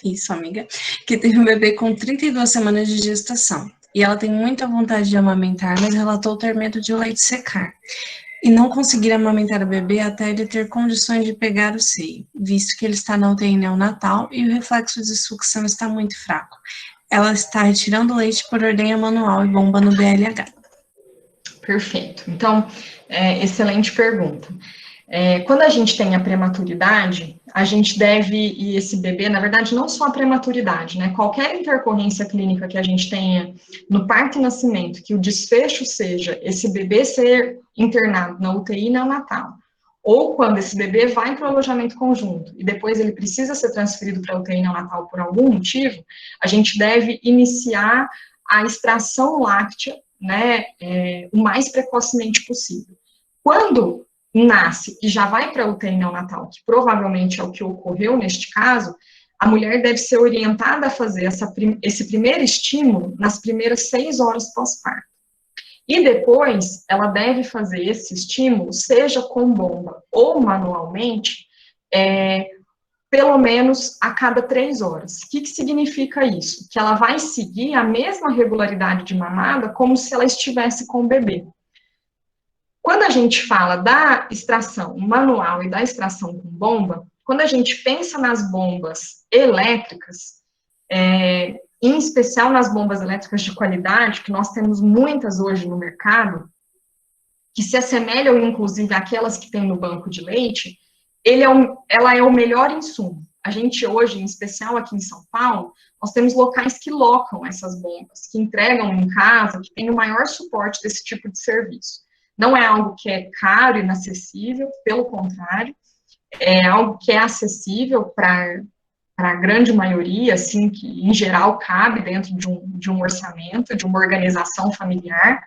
que teve um bebê com 32 semanas de gestação e ela tem muita vontade de amamentar, mas relatou ter medo de o leite secar e não conseguir amamentar o bebê até ele ter condições de pegar o seio, visto que ele está na UTI neonatal e o reflexo de sucção está muito fraco. Ela está retirando leite por ordenha manual e bomba no BLH. Perfeito. Então, excelente pergunta. Quando a gente tem a prematuridade, a gente deve, e esse bebê, na verdade, não só a prematuridade, né? Qualquer intercorrência clínica que a gente tenha no parto e nascimento, que o desfecho seja esse bebê ser internado na UTI neonatal, ou quando esse bebê vai para o alojamento conjunto e depois ele precisa ser transferido para a UTI neonatal por algum motivo, a gente deve iniciar a extração láctea, né, o mais precocemente possível. Quando nasce e já vai para a UTI neonatal, que provavelmente é o que ocorreu neste caso, a mulher deve ser orientada a fazer esse primeiro estímulo nas primeiras 6 horas pós-parto. E depois, ela deve fazer esse estímulo, seja com bomba ou manualmente, pelo menos a cada 3 horas. O que significa isso? Que ela vai seguir a mesma regularidade de mamada como se ela estivesse com o bebê. Quando a gente fala da extração manual e da extração com bomba, quando a gente pensa nas bombas elétricas, em especial nas bombas elétricas de qualidade, que nós temos muitas hoje no mercado, que se assemelham, inclusive, àquelas que tem no banco de leite, ela é o melhor insumo. A gente hoje, em especial aqui em São Paulo, nós temos locais que locam essas bombas, que entregam em casa, que tem o maior suporte desse tipo de serviço. Não é algo que é caro e inacessível, pelo contrário, é algo que é acessível para a grande maioria, assim, que em geral cabe dentro de um orçamento, de uma organização familiar,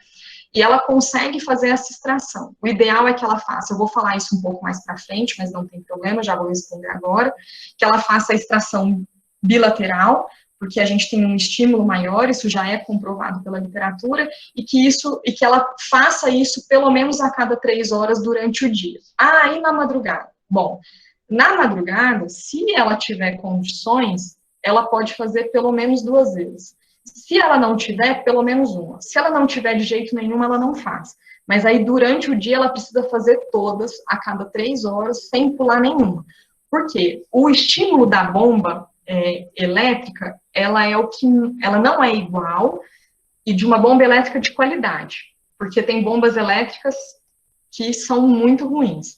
e ela consegue fazer essa extração. O ideal é que ela faça, eu vou falar isso um pouco mais para frente, mas não tem problema, já vou responder agora, que ela faça a extração bilateral, porque a gente tem um estímulo maior, isso já é comprovado pela literatura, e que ela faça isso pelo menos a cada 3 horas durante o dia. Ah, e na madrugada? Bom, na madrugada, se ela tiver condições, ela pode fazer pelo menos 2 vezes. Se ela não tiver, pelo menos 1. Se ela não tiver de jeito nenhum, ela não faz. Mas aí, durante o dia, ela precisa fazer todas, a cada 3 horas, sem pular nenhuma. Por quê? O estímulo da bomba elétrica, ela não é igual e de uma bomba elétrica de qualidade, porque tem bombas elétricas que são muito ruins.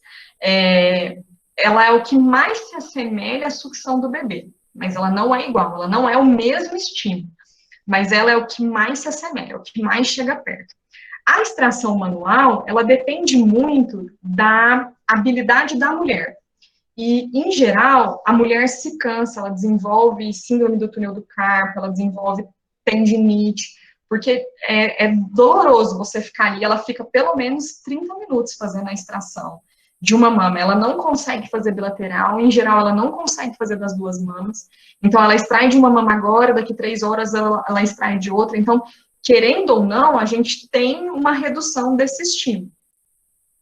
Ela é o que mais se assemelha à sucção do bebê, mas ela não é igual, ela não é o mesmo estímulo, mas ela é o que mais se assemelha, é o que mais chega perto. A extração manual, ela depende muito da habilidade da mulher. E, em geral, a mulher se cansa, ela desenvolve síndrome do túnel do carpo, ela desenvolve tendinite, porque é doloroso você ficar ali, ela fica pelo menos 30 minutos fazendo a extração de uma mama. Ela não consegue fazer bilateral, em geral, ela não consegue fazer das 2 mamas. Então, ela extrai de uma mama agora, daqui 3 horas ela extrai de outra. Então, querendo ou não, a gente tem uma redução desse estímulo.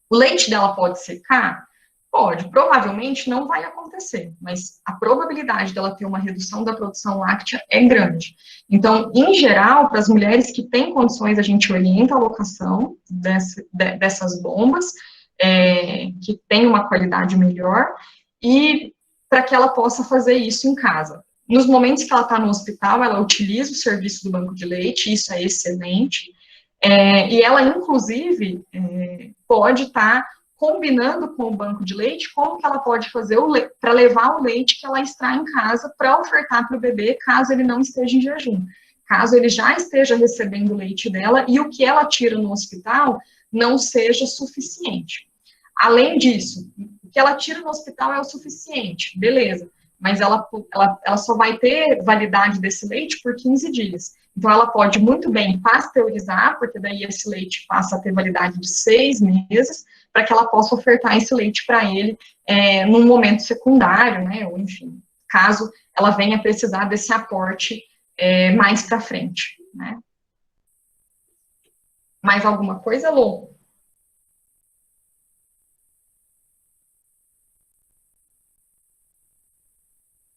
O leite dela pode secar? Pode, provavelmente não vai acontecer, mas a probabilidade dela ter uma redução da produção láctea é grande. Então, em geral, para as mulheres que têm condições, a gente orienta a alocação dessas bombas, que tem uma qualidade melhor, e para que ela possa fazer isso em casa. Nos momentos que ela está no hospital, ela utiliza o serviço do banco de leite, isso é excelente, e ela, inclusive, pode estar combinando com o banco de leite, como que ela pode fazer para levar o leite que ela extrai em casa para ofertar para o bebê, caso ele não esteja em jejum. Caso ele já esteja recebendo o leite dela, e o que ela tira no hospital não seja suficiente. Além disso, o que ela tira no hospital é o suficiente, beleza, mas ela só vai ter validade desse leite por 15 dias. Então, ela pode muito bem pasteurizar, porque daí esse leite passa a ter validade de 6 meses, para que ela possa ofertar esse leite para ele num momento secundário, né, ou enfim, caso ela venha precisar desse aporte mais para frente, né. Mais alguma coisa, Lô?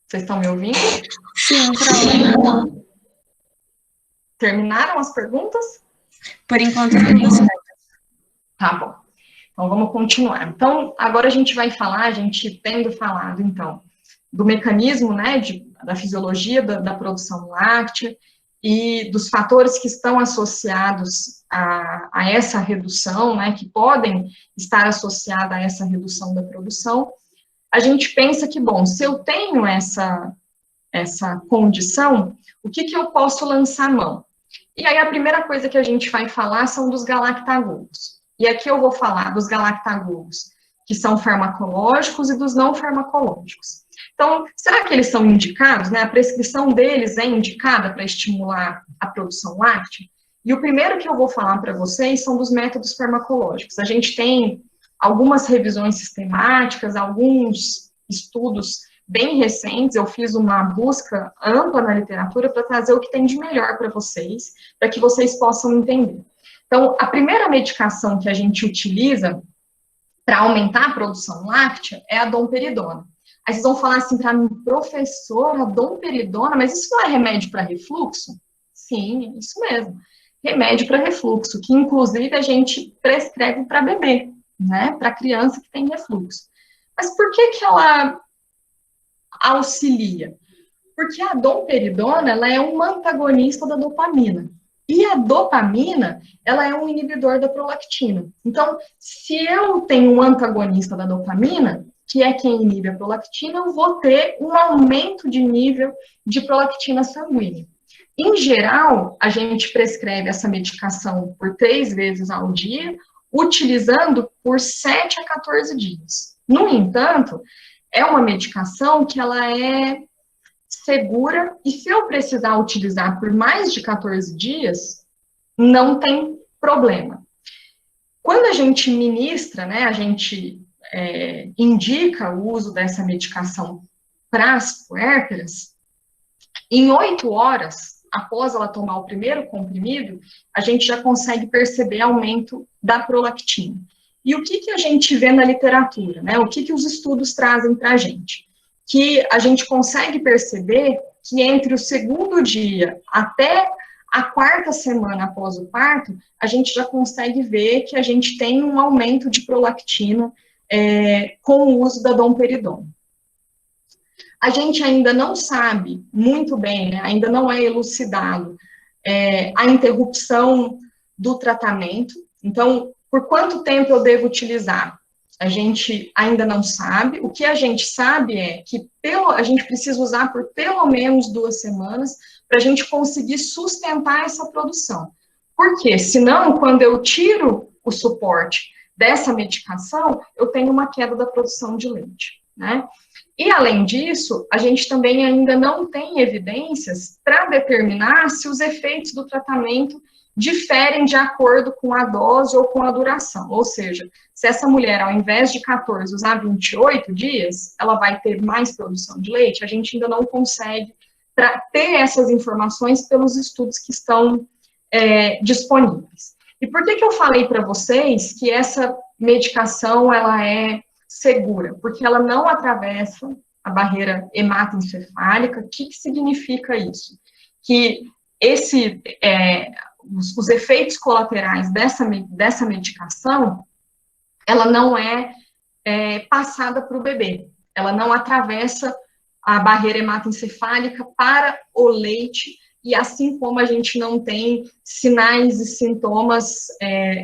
Vocês estão me ouvindo? Sim, pronto. Terminaram as perguntas? Por enquanto, tudo certo. Tá bom. Então, vamos continuar. Então, agora a gente vai falar, a gente tendo falado, então, do mecanismo, né, da fisiologia da produção láctea e dos fatores que estão associados a essa redução, né, que podem estar associados a essa redução da produção, a gente pensa que, bom, se eu tenho essa condição, o que eu posso lançar mão? E aí a primeira coisa que a gente vai falar são dos galactagogos. E aqui eu vou falar dos galactagogos que são farmacológicos e dos não farmacológicos. Então, será que eles são indicados, né? A prescrição deles é indicada para estimular a produção láctea? E o primeiro que eu vou falar para vocês são dos métodos farmacológicos. A gente tem algumas revisões sistemáticas, alguns estudos bem recentes, eu fiz uma busca ampla na literatura para trazer o que tem de melhor para vocês, para que vocês possam entender. Então, a primeira medicação que a gente utiliza para aumentar a produção láctea é a domperidona. Aí vocês vão falar assim para mim, professora, domperidona, mas isso não é remédio para refluxo? Sim, é isso mesmo. Remédio para refluxo, que inclusive a gente prescreve para bebê, né, para criança que tem refluxo. Mas por que ela auxilia? Porque a domperidona, ela é uma antagonista da dopamina. E a dopamina, ela é um inibidor da prolactina. Então, se eu tenho um antagonista da dopamina, que é quem inibe a prolactina, eu vou ter um aumento de nível de prolactina sanguínea. Em geral, a gente prescreve essa medicação por 3 vezes ao dia, utilizando por 7 a 14 dias. No entanto, é uma medicação que ela é segura e se eu precisar utilizar por mais de 14 dias, não tem problema. Quando a gente ministra, né, a gente indica o uso dessa medicação para as puérperas, em 8 horas, após ela tomar o primeiro comprimido, a gente já consegue perceber aumento da prolactina. E o que a gente vê na literatura, né? O que os estudos trazem para a gente? Que a gente consegue perceber que entre o segundo dia até a 4ª semana após o parto, a gente já consegue ver que a gente tem um aumento de prolactina com o uso da domperidona. A gente ainda não sabe muito bem, né, ainda não é elucidado a interrupção do tratamento. Então, por quanto tempo eu devo utilizar? A gente ainda não sabe. O que a gente sabe é que a gente precisa usar por pelo menos 2 semanas para a gente conseguir sustentar essa produção. Porque, senão, quando eu tiro o suporte dessa medicação, eu tenho uma queda da produção de leite, né? E, além disso, a gente também ainda não tem evidências para determinar se os efeitos do tratamento diferem de acordo com a dose ou com a duração. Ou seja, se essa mulher, ao invés de 14, usar 28 dias, ela vai ter mais produção de leite? A gente ainda não consegue ter essas informações pelos estudos que estão disponíveis. E por que eu falei para vocês que essa medicação, ela é segura? Porque ela não atravessa a barreira hematoencefálica. O que significa isso? Que os efeitos colaterais dessa medicação, ela não é passada para o bebê. Ela não atravessa a barreira hematoencefálica para o leite, e assim como a gente não tem sinais e sintomas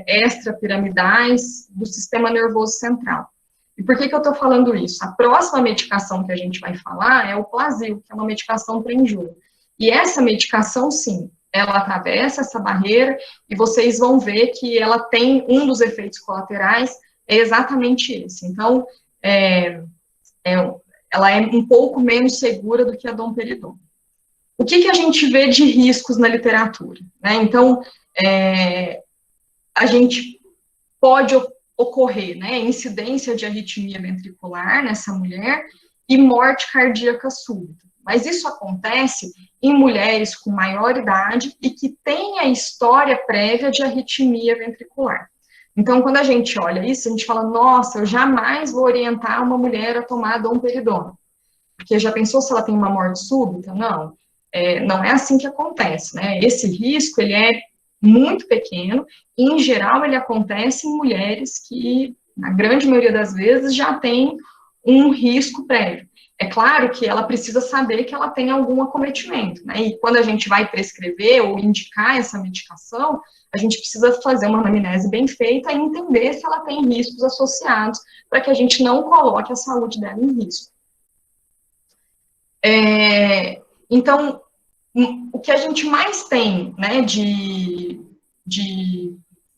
extrapiramidais do sistema nervoso central. E por que eu estou falando isso? A próxima medicação que a gente vai falar é o Plasil, que é uma medicação para enjoo. E essa medicação, sim, ela atravessa essa barreira e vocês vão ver que ela tem um dos efeitos colaterais, é exatamente esse. Então, ela é um pouco menos segura do que a domperidona. O que a gente vê de riscos na literatura, né? Então, a gente pode ocorrer, né, incidência de arritmia ventricular nessa mulher e morte cardíaca súbita. Mas isso acontece em mulheres com maior idade e que têm a história prévia de arritmia ventricular. Então, quando a gente olha isso, a gente fala, nossa, eu jamais vou orientar uma mulher a tomar domperidona. Porque já pensou se ela tem uma morte súbita? Não, não é assim que acontece, né? Esse risco, ele é muito pequeno, e, em geral, ele acontece em mulheres que, na grande maioria das vezes, já tem um risco prévio. É claro que ela precisa saber que ela tem algum acometimento, né? E quando a gente vai prescrever ou indicar essa medicação, a gente precisa fazer uma anamnese bem feita e entender se ela tem riscos associados, para que a gente não coloque a saúde dela em risco. Então, o que a gente mais tem, né, de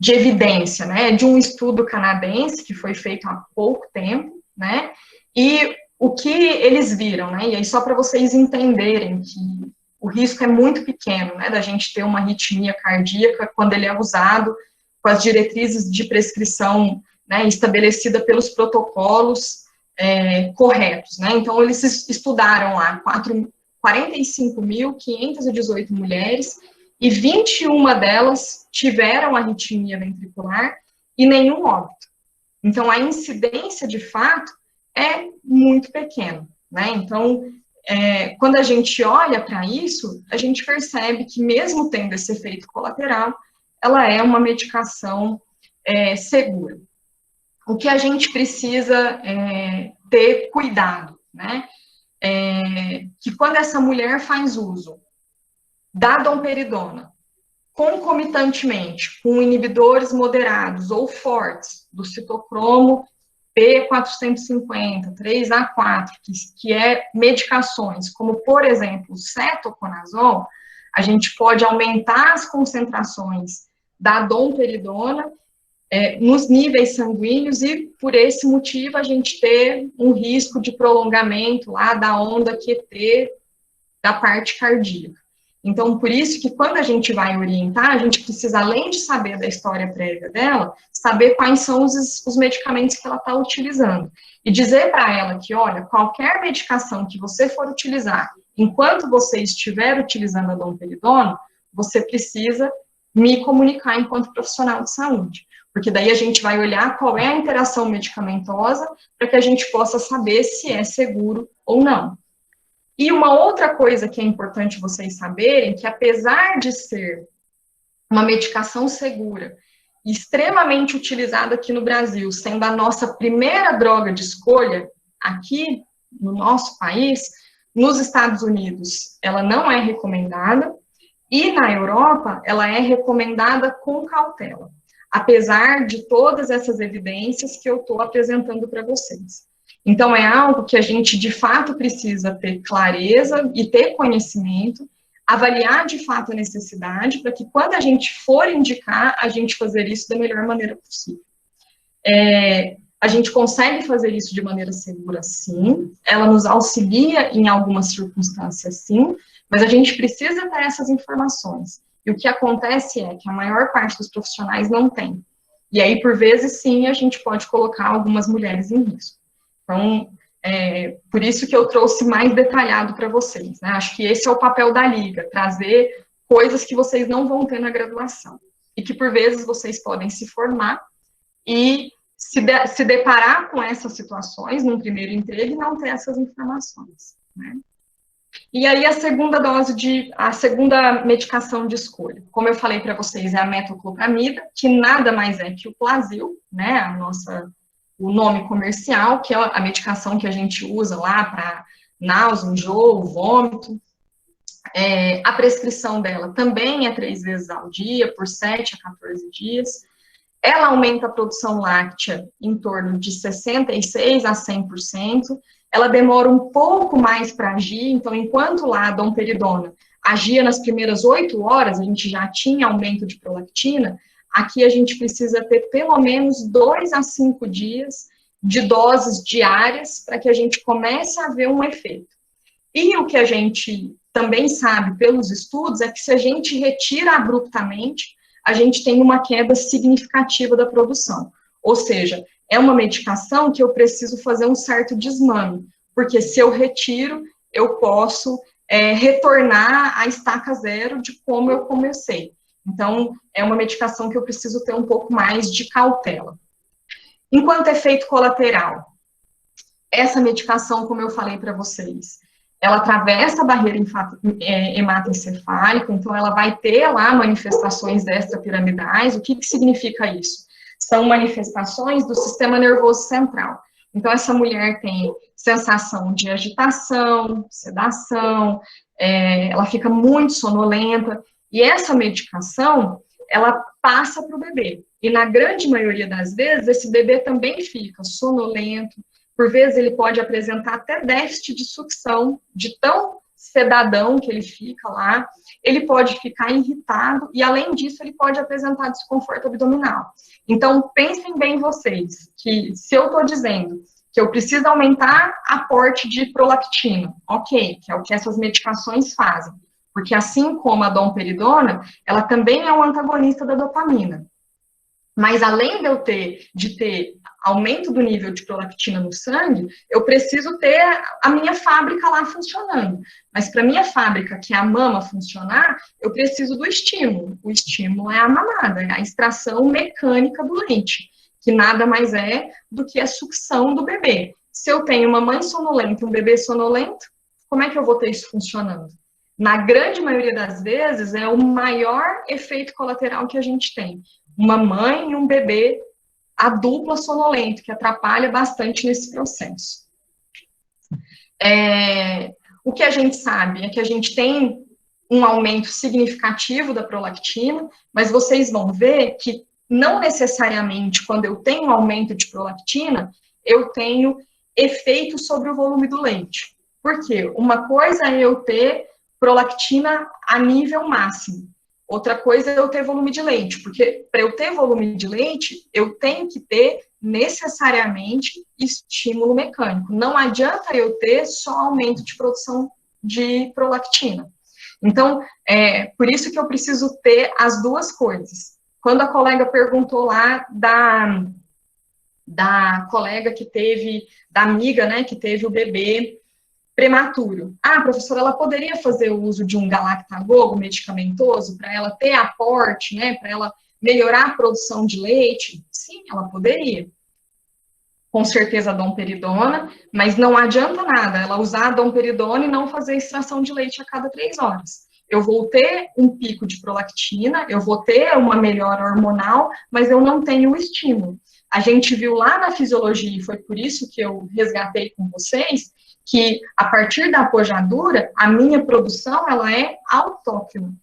evidência, né, de um estudo canadense que foi feito há pouco tempo, né, e o que eles viram, né, e aí só para vocês entenderem que o risco é muito pequeno, né, da gente ter uma arritmia cardíaca quando ele é usado com as diretrizes de prescrição, né, estabelecida pelos protocolos corretos, né, então eles estudaram lá 45.518 mulheres, e 21 delas tiveram arritmia ventricular e nenhum óbito. Então, a incidência, de fato, é muito pequena, né? Então, quando a gente olha para isso, a gente percebe que, mesmo tendo esse efeito colateral, ela é uma medicação segura. O que a gente precisa ter cuidado, né? Que quando essa mulher faz uso da domperidona, concomitantemente com inibidores moderados ou fortes do citocromo P450, 3A4, que é medicações como, por exemplo, o cetoconazol, a gente pode aumentar as concentrações da domperidona nos níveis sanguíneos e, por esse motivo, a gente ter um risco de prolongamento lá da onda QT da parte cardíaca. Então, por isso que quando a gente vai orientar, a gente precisa, além de saber da história prévia dela, saber quais são os medicamentos que ela está utilizando. E dizer para ela que, olha, qualquer medicação que você for utilizar, enquanto você estiver utilizando a domperidona, você precisa me comunicar enquanto profissional de saúde. Porque daí a gente vai olhar qual é a interação medicamentosa para que a gente possa saber se é seguro ou não. E uma outra coisa que é importante vocês saberem, que apesar de ser uma medicação segura, extremamente utilizada aqui no Brasil, sendo a nossa primeira droga de escolha aqui no nosso país, nos Estados Unidos ela não é recomendada, e na Europa ela é recomendada com cautela, apesar de todas essas evidências que eu estou apresentando para vocês. Então, é algo que a gente, de fato, precisa ter clareza e ter conhecimento, avaliar, de fato, a necessidade, para que, quando a gente for indicar, a gente fazer isso da melhor maneira possível. A gente consegue fazer isso de maneira segura, sim, ela nos auxilia em algumas circunstâncias, sim, mas a gente precisa ter essas informações. E o que acontece é que a maior parte dos profissionais não tem. E aí, por vezes, sim, a gente pode colocar algumas mulheres em risco. Então, por isso que eu trouxe mais detalhado para vocês, né? Acho que esse é o papel da Liga, trazer coisas que vocês não vão ter na graduação. E que, por vezes, vocês podem se formar e se deparar com essas situações num primeiro emprego e não ter essas informações, né? E aí, a segunda medicação de escolha, como eu falei para vocês, é a metoclopramida, que nada mais é que o Plasil, né? O nome comercial, que é a medicação que a gente usa lá para náusea, enjoo, vômito. A prescrição dela também é 3 vezes ao dia, por 7 a 14 dias. Ela aumenta a produção láctea em torno de 66% a 100%. Ela demora um pouco mais para agir, então, enquanto lá a domperidona agia nas primeiras 8 horas, a gente já tinha aumento de prolactina, aqui a gente precisa ter pelo menos 2 a 5 dias de doses diárias para que a gente comece a ver um efeito. E o que a gente também sabe pelos estudos é que se a gente retira abruptamente, a gente tem uma queda significativa da produção. Ou seja, é uma medicação que eu preciso fazer um certo desmame, porque se eu retiro, eu posso retornar à estaca zero de como eu comecei. Então, é uma medicação que eu preciso ter um pouco mais de cautela. Enquanto efeito colateral, essa medicação, como eu falei para vocês, ela atravessa a barreira hematoencefálica, então ela vai ter lá manifestações extrapiramidais. O que significa isso? São manifestações do sistema nervoso central. Então, essa mulher tem sensação de agitação, sedação, ela fica muito sonolenta, e essa medicação, ela passa para o bebê. E na grande maioria das vezes, esse bebê também fica sonolento, por vezes ele pode apresentar até déficit de sucção, de tão sedadão que ele fica lá, ele pode ficar irritado, e além disso, ele pode apresentar desconforto abdominal. Então, pensem bem vocês, que se eu estou dizendo que eu preciso aumentar aporte de prolactina, ok, que é o que essas medicações fazem, porque assim como a domperidona, ela também é um antagonista da dopamina. Mas além de ter aumento do nível de prolactina no sangue, eu preciso ter a minha fábrica lá funcionando. Mas para a minha fábrica, que é a mama, funcionar, eu preciso do estímulo. O estímulo é a mamada, é a extração mecânica do leite, que nada mais é do que a sucção do bebê. Se eu tenho uma mãe sonolenta e um bebê sonolento, como é que eu vou ter isso funcionando? Na grande maioria das vezes, é o maior efeito colateral que a gente tem. Uma mãe e um bebê, a dupla sonolento, que atrapalha bastante nesse processo. O que a gente sabe é que a gente tem um aumento significativo da prolactina, mas vocês vão ver que não necessariamente quando eu tenho um aumento de prolactina, eu tenho efeito sobre o volume do leite. Por quê? Uma coisa é eu ter prolactina a nível máximo. Outra coisa é eu ter volume de leite, porque para eu ter volume de leite, eu tenho que ter necessariamente estímulo mecânico. Não adianta eu ter só aumento de produção de prolactina. Então, por isso que eu preciso ter as duas coisas. Quando a colega perguntou lá da colega que teve, da amiga, né, que teve o bebê prematuro. Ah, professora, ela poderia fazer o uso de um galactagogo medicamentoso para ela ter aporte, né, para ela melhorar a produção de leite? Sim, ela poderia. Com certeza a domperidona, mas não adianta nada ela usar a domperidona e não fazer extração de leite a cada 3 horas. Eu vou ter um pico de prolactina, eu vou ter uma melhora hormonal, mas eu não tenho o estímulo. A gente viu lá na fisiologia, e foi por isso que eu resgatei com vocês, que a partir da apojadura, a minha produção, ela é autóctone.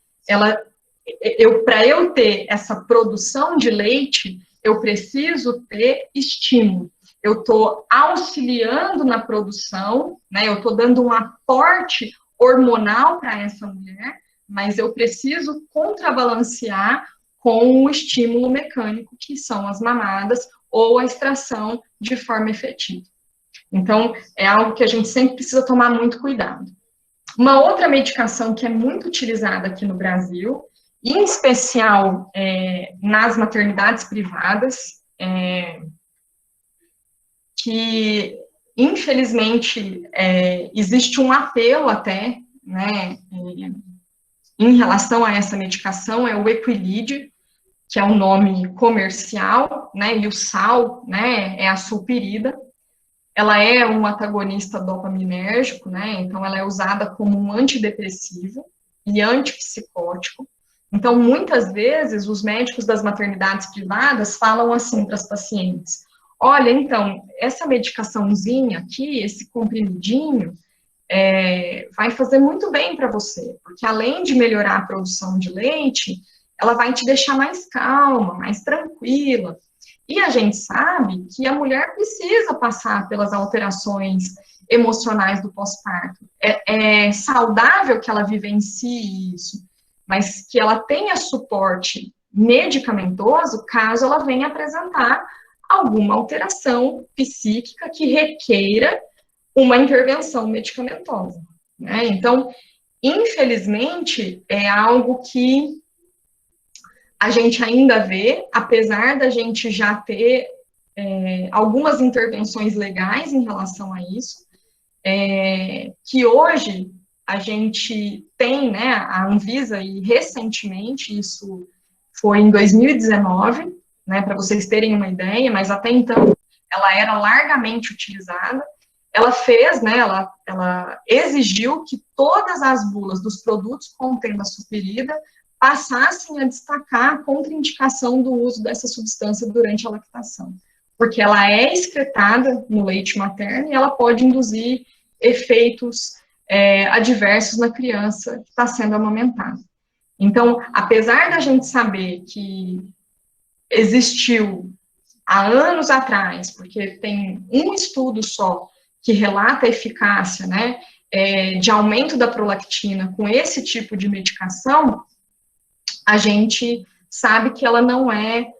Para eu ter essa produção de leite, eu preciso ter estímulo. Eu estou auxiliando na produção, né? Eu estou dando um aporte hormonal para essa mulher, mas eu preciso contrabalancear com o estímulo mecânico, que são as mamadas ou a extração de forma efetiva. Então, é algo que a gente sempre precisa tomar muito cuidado. Uma outra medicação que é muito utilizada aqui no Brasil, em especial nas maternidades privadas, que, infelizmente, existe um apelo até, né, em relação a essa medicação, é o Equilide, que é um nome comercial, né, e o sal, né, é a sulpirida. Ela é um antagonista dopaminérgico, né, então ela é usada como um antidepressivo e antipsicótico. Então, muitas vezes, os médicos das maternidades privadas falam assim para as pacientes: olha, então, essa medicaçãozinha aqui, esse comprimidinho, vai fazer muito bem para você, porque além de melhorar a produção de leite, ela vai te deixar mais calma, mais tranquila. E a gente sabe que a mulher precisa passar pelas alterações emocionais do pós-parto. É saudável que ela vivencie isso, mas que ela tenha suporte medicamentoso caso ela venha apresentar alguma alteração psíquica que requeira uma intervenção medicamentosa, né? Então, infelizmente, é algo que a gente ainda vê, apesar da gente já ter algumas intervenções legais em relação a isso, que hoje a gente tem, né, a Anvisa, e recentemente, isso foi em 2019, né, para vocês terem uma ideia, mas até então ela era largamente utilizada. Ela fez, né, ela exigiu que todas as bulas dos produtos contendo a suspirida passassem a destacar a contraindicação do uso dessa substância durante a lactação, porque ela é excretada no leite materno e ela pode induzir efeitos adversos na criança que está sendo amamentada. Então, apesar da gente saber que existiu há anos atrás, porque tem um estudo só que relata a eficácia, né, de aumento da prolactina com esse tipo de medicação, a gente sabe que ela não é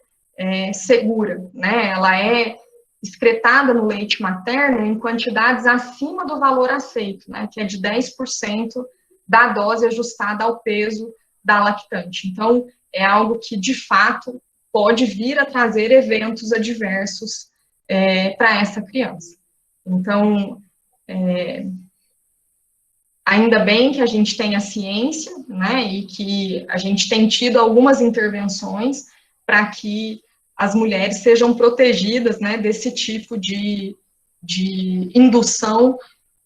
segura, né, ela é excretada no leite materno em quantidades acima do valor aceito, né, que é de 10% da dose ajustada ao peso da lactante. Então, é algo que, de fato, pode vir a trazer eventos adversos para essa criança. Então, ainda bem que a gente tem a ciência, né, e que a gente tem tido algumas intervenções para que as mulheres sejam protegidas, né, desse tipo de indução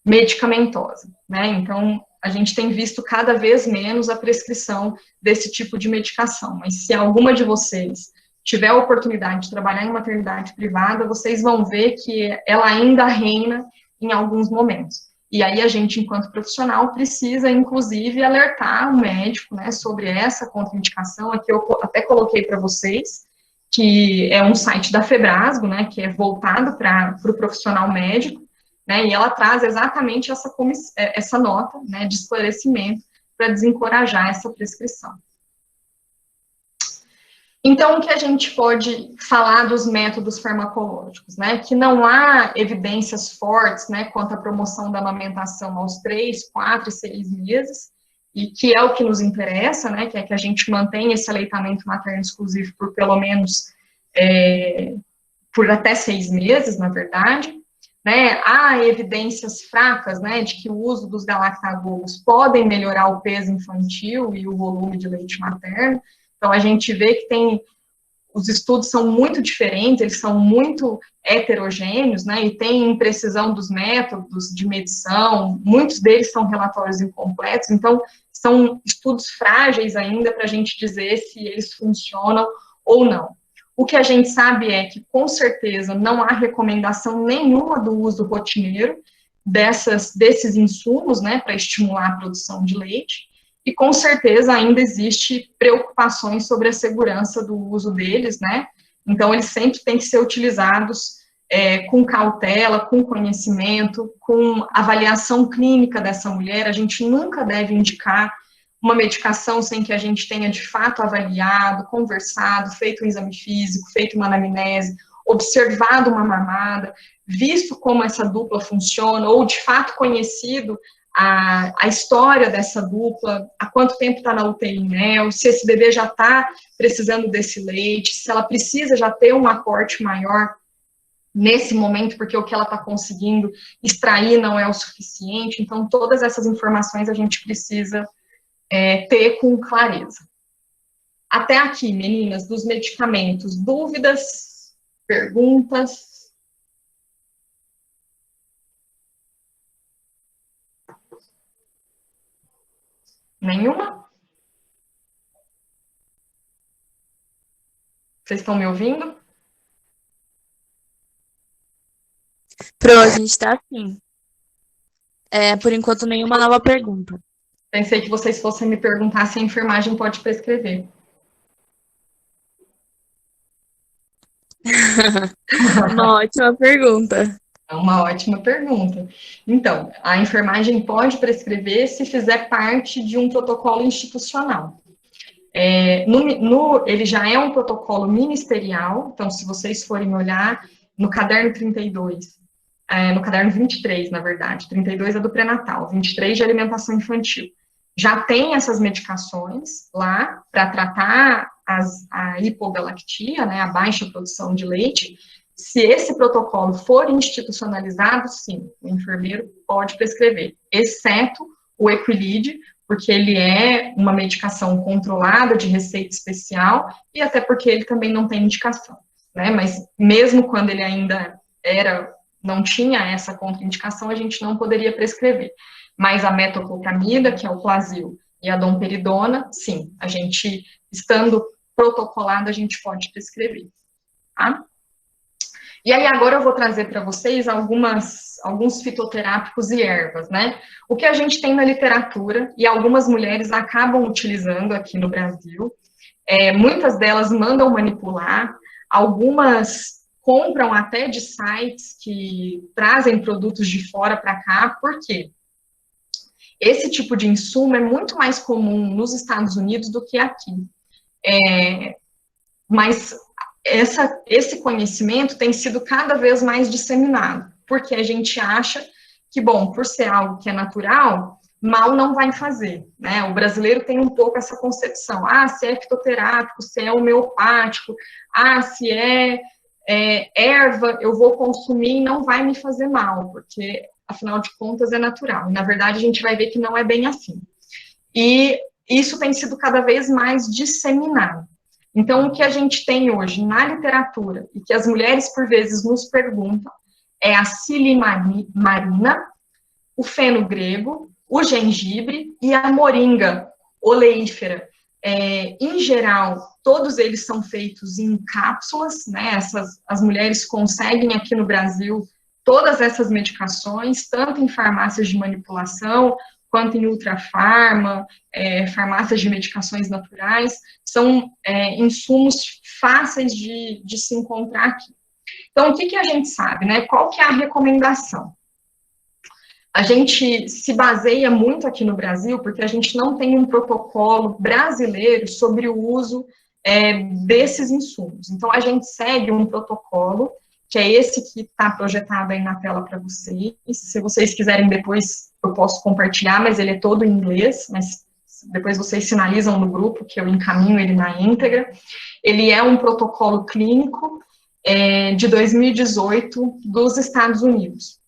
medicamentosa, né. Então, a gente tem visto cada vez menos a prescrição desse tipo de medicação, mas se alguma de vocês tiver a oportunidade de trabalhar em maternidade privada, vocês vão ver que ela ainda reina em alguns momentos. E aí a gente, enquanto profissional, precisa, inclusive, alertar o médico, né, sobre essa contraindicação. Aqui eu até coloquei para vocês, que é um site da Febrasgo, né, que é voltado para o profissional médico, né, e ela traz exatamente essa nota, né, de esclarecimento para desencorajar essa prescrição. Então, o que a gente pode falar dos métodos farmacológicos, né, que não há evidências fortes, né, quanto à promoção da amamentação aos 3, 4 e 6 meses, e que é o que nos interessa, né, que é que a gente mantenha esse aleitamento materno exclusivo por pelo menos, por até 6 meses, na verdade, né. Há evidências fracas, né, de que o uso dos galactagogos podem melhorar o peso infantil e o volume de leite materno. Então, a gente vê que os estudos são muito diferentes, eles são muito heterogêneos, né, e tem imprecisão dos métodos de medição, muitos deles são relatórios incompletos, então, são estudos frágeis ainda para a gente dizer se eles funcionam ou não. O que a gente sabe é que, com certeza, não há recomendação nenhuma do uso rotineiro desses insumos, né, para estimular a produção de leite, e com certeza ainda existe preocupações sobre a segurança do uso deles, né? Então, eles sempre têm que ser utilizados com cautela, com conhecimento, com avaliação clínica dessa mulher. A gente nunca deve indicar uma medicação sem que a gente tenha, de fato, avaliado, conversado, feito um exame físico, feito uma anamnese, observado uma mamada, visto como essa dupla funciona, ou, de fato, conhecido a história dessa dupla, há quanto tempo está na UTI mel, se esse bebê já está precisando desse leite, se ela precisa já ter um aporte maior nesse momento, porque o que ela está conseguindo extrair não é o suficiente. Então, todas essas informações a gente precisa ter com clareza. Até aqui, meninas, dos medicamentos, dúvidas, perguntas? Nenhuma? Vocês estão me ouvindo? Pro, a gente tá assim. Por enquanto, nenhuma nova pergunta. Pensei que vocês fossem me perguntar se a enfermagem pode prescrever. Uma ótima pergunta. É uma ótima pergunta. Então, a enfermagem pode prescrever se fizer parte de um protocolo institucional. Ele já é um protocolo ministerial, então, se vocês forem olhar no caderno 32, no caderno 23, na verdade, 32 é do pré-natal, 23 de alimentação infantil, já tem essas medicações lá para tratar a hipogalactia, né, a baixa produção de leite. Se esse protocolo for institucionalizado, sim, o enfermeiro pode prescrever, exceto o Equilide, porque ele é uma medicação controlada de receita especial e até porque ele também não tem indicação, né? Mas mesmo quando ele ainda não tinha essa contraindicação, a gente não poderia prescrever. Mas a metoclopramida, que é o Plasil, e a domperidona, sim, a gente, estando protocolado, a gente pode prescrever, tá? E aí agora eu vou trazer para vocês alguns fitoterápicos e ervas, né? O que a gente tem na literatura, e algumas mulheres acabam utilizando aqui no Brasil, muitas delas mandam manipular, algumas compram até de sites que trazem produtos de fora para cá, por quê? Esse tipo de insumo é muito mais comum nos Estados Unidos do que aqui. Mas esse conhecimento tem sido cada vez mais disseminado, porque a gente acha que, bom, por ser algo que é natural, mal não vai fazer, né? O brasileiro tem um pouco essa concepção, se é fitoterápico, se é homeopático, se é erva, eu vou consumir e não vai me fazer mal, porque, afinal de contas, é natural. E, na verdade, a gente vai ver que não é bem assim. E isso tem sido cada vez mais disseminado. Então, o que a gente tem hoje na literatura, e que as mulheres, por vezes, nos perguntam, é a silimarina, o feno-grego, o gengibre e a moringa oleífera. Em geral, todos eles são feitos em cápsulas, né? As mulheres conseguem aqui no Brasil todas essas medicações, tanto em farmácias de manipulação, quanto em ultrafarma, farmácias de medicações naturais, são insumos fáceis de se encontrar aqui. Então, o que a gente sabe, né? Qual que é a recomendação? A gente se baseia muito aqui no Brasil, porque a gente não tem um protocolo brasileiro sobre o uso desses insumos. Então, a gente segue um protocolo, que é esse que está projetado aí na tela para vocês. Se vocês quiserem depois, eu posso compartilhar, mas ele é todo em inglês, mas depois vocês sinalizam no grupo que eu encaminho ele na íntegra. Ele é um protocolo clínico de 2018 dos Estados Unidos.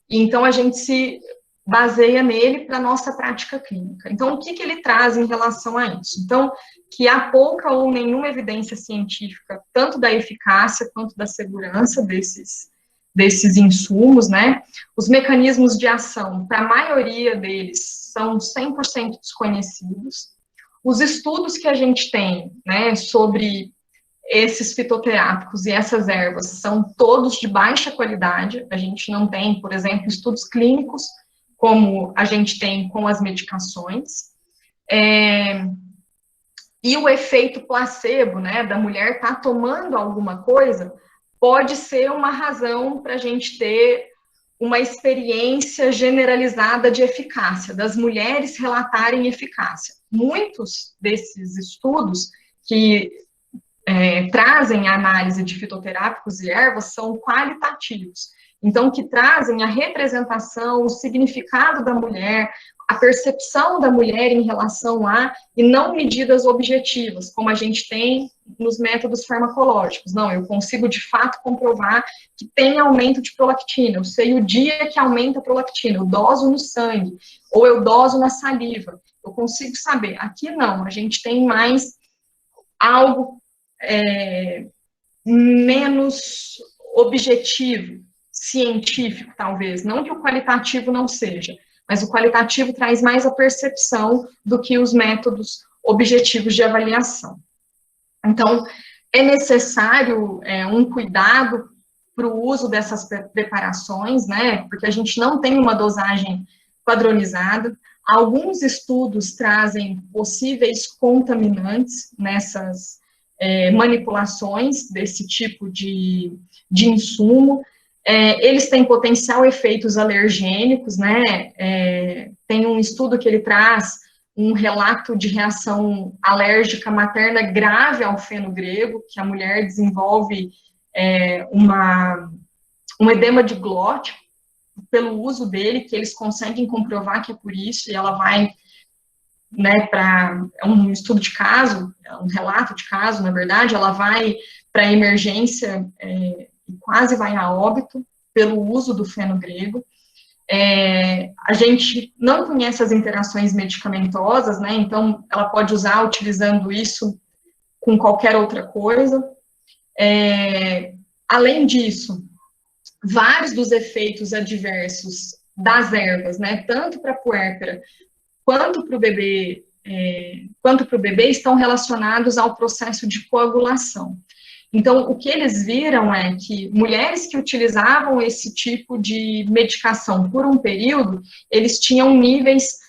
E então, a gente se baseia nele para a nossa prática clínica. Então, o que ele traz em relação a isso? Então, que há pouca ou nenhuma evidência científica, tanto da eficácia quanto da segurança desses insumos, né? Os mecanismos de ação, para a maioria deles, são 100% desconhecidos. Os estudos que a gente tem, né, sobre esses fitoterápicos e essas ervas são todos de baixa qualidade. A gente não tem, por exemplo, estudos clínicos, como a gente tem com as medicações. E o efeito placebo, né, da mulher estar tomando alguma coisa, pode ser uma razão para a gente ter uma experiência generalizada de eficácia, das mulheres relatarem eficácia. Muitos desses estudos que trazem a análise de fitoterápicos e ervas são qualitativos, então que trazem a representação, o significado da mulher, a percepção da mulher em relação a, e não medidas objetivas, como a gente tem nos métodos farmacológicos. Não, eu consigo de fato comprovar que tem aumento de prolactina, eu sei o dia que aumenta a prolactina, eu doso no sangue, ou eu doso na saliva, eu consigo saber. Aqui não, a gente tem mais algo menos objetivo, científico, talvez. Não que o qualitativo não seja, mas o qualitativo traz mais a percepção do que os métodos objetivos de avaliação. Então, é necessário um cuidado para o uso dessas preparações, né, porque a gente não tem uma dosagem padronizada. Alguns estudos trazem possíveis contaminantes nessas manipulações desse tipo de insumo. Eles têm potencial efeitos alergênicos, né? Tem um estudo que ele traz um relato de reação alérgica materna grave ao feno grego, que a mulher desenvolve um edema de glote pelo uso dele, que eles conseguem comprovar que é por isso, e ela vai, né, é um estudo de caso, um relato de caso, na verdade, ela vai para a emergência e quase vai a óbito pelo uso do feno grego. A gente não conhece as interações medicamentosas, né, então ela pode usar utilizando isso com qualquer outra coisa. Além disso, vários dos efeitos adversos das ervas, né, tanto para a puérpera quanto para o bebê, estão relacionados ao processo de coagulação. Então, o que eles viram é que mulheres que utilizavam esse tipo de medicação por um período, eles tinham níveis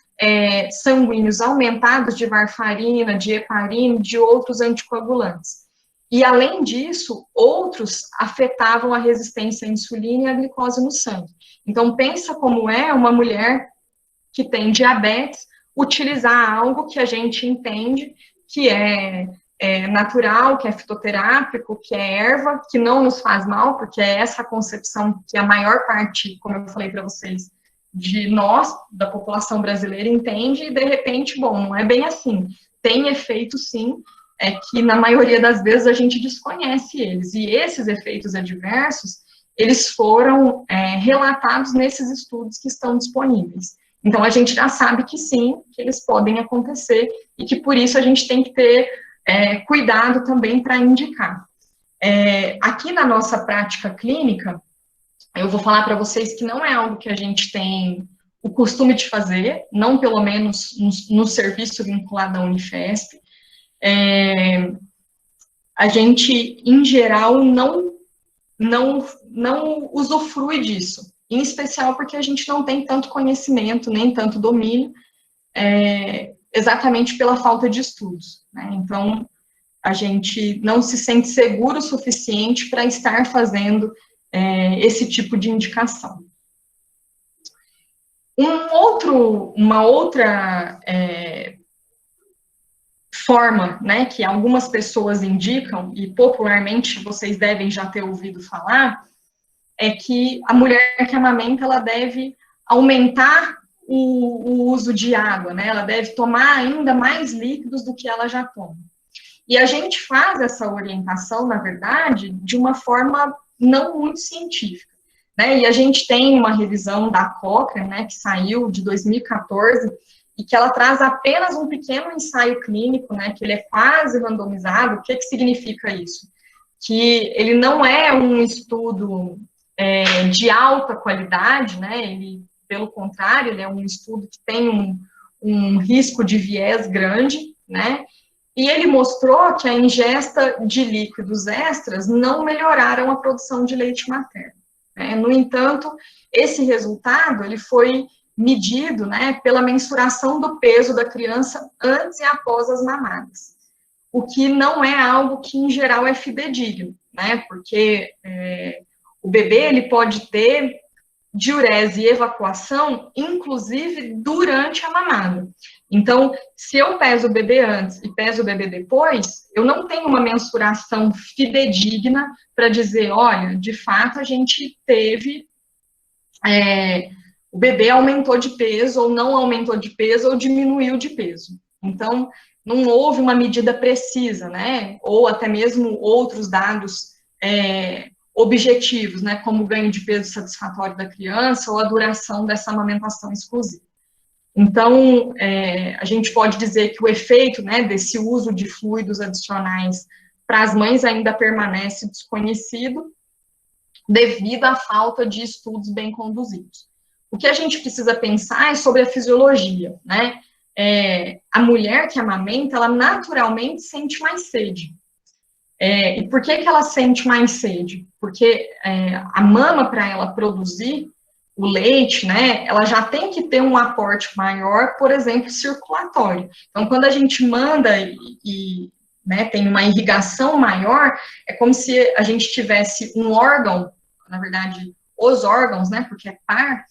sanguíneos aumentados de varfarina, de heparina, de outros anticoagulantes. E, além disso, outros afetavam a resistência à insulina e à glicose no sangue. Então, pensa como é uma mulher que tem diabetes utilizar algo que a gente entende que é natural, que é fitoterápico, que é erva, que não nos faz mal, porque é essa concepção que a maior parte, como eu falei para vocês, de nós, da população brasileira, entende, e de repente, bom, não é bem assim. Tem efeito, sim, que na maioria das vezes a gente desconhece eles, e esses efeitos adversos, eles foram relatados nesses estudos que estão disponíveis. Então, a gente já sabe que sim, que eles podem acontecer, e que por isso a gente tem que ter cuidado também para indicar. Aqui na nossa prática clínica, eu vou falar para vocês que não é algo que a gente tem o costume de fazer, não pelo menos no serviço vinculado à Unifesp. A gente, em geral, não usufrui disso, em especial porque a gente não tem tanto conhecimento, nem tanto domínio, exatamente pela falta de estudos, né? Então, a gente não se sente seguro o suficiente para estar fazendo esse tipo de indicação. Uma outra forma, né, que algumas pessoas indicam, e popularmente vocês devem já ter ouvido falar, é que a mulher que amamenta, ela deve aumentar o uso de água, né, ela deve tomar ainda mais líquidos do que ela já toma. E a gente faz essa orientação, na verdade, de uma forma não muito científica, né, e a gente tem uma revisão da Cochrane, né, que saiu de 2014, e que ela traz apenas um pequeno ensaio clínico, né, que ele é quase randomizado. O que significa isso? Que ele não é um estudo de alta qualidade, né, ele, pelo contrário, ele é um estudo que tem um risco de viés grande, né, e ele mostrou que a ingesta de líquidos extras não melhoraram a produção de leite materno, né. No entanto, esse resultado, ele foi medido, né, pela mensuração do peso da criança antes e após as mamadas, o que não é algo que, em geral, é fidedigno, né, porque o bebê, ele pode ter diurese e evacuação, inclusive, durante a mamada. Então, se eu peso o bebê antes e peso o bebê depois, eu não tenho uma mensuração fidedigna para dizer, olha, de fato, a gente teve... o bebê aumentou de peso, ou não aumentou de peso, ou diminuiu de peso. Então, não houve uma medida precisa, né? Ou até mesmo outros dados objetivos, né? Como o ganho de peso satisfatório da criança, ou a duração dessa amamentação exclusiva. Então, a gente pode dizer que o efeito, né, desse uso de fluidos adicionais para as mães ainda permanece desconhecido, devido à falta de estudos bem conduzidos. O que a gente precisa pensar é sobre a fisiologia, né? A mulher que amamenta, ela naturalmente sente mais sede. E por que ela sente mais sede? Porque a mama, para ela produzir o leite, né, ela já tem que ter um aporte maior, por exemplo, circulatório. Então, quando a gente manda né, tem uma irrigação maior, é como se a gente tivesse um órgão, na verdade, os órgãos, né, porque é par,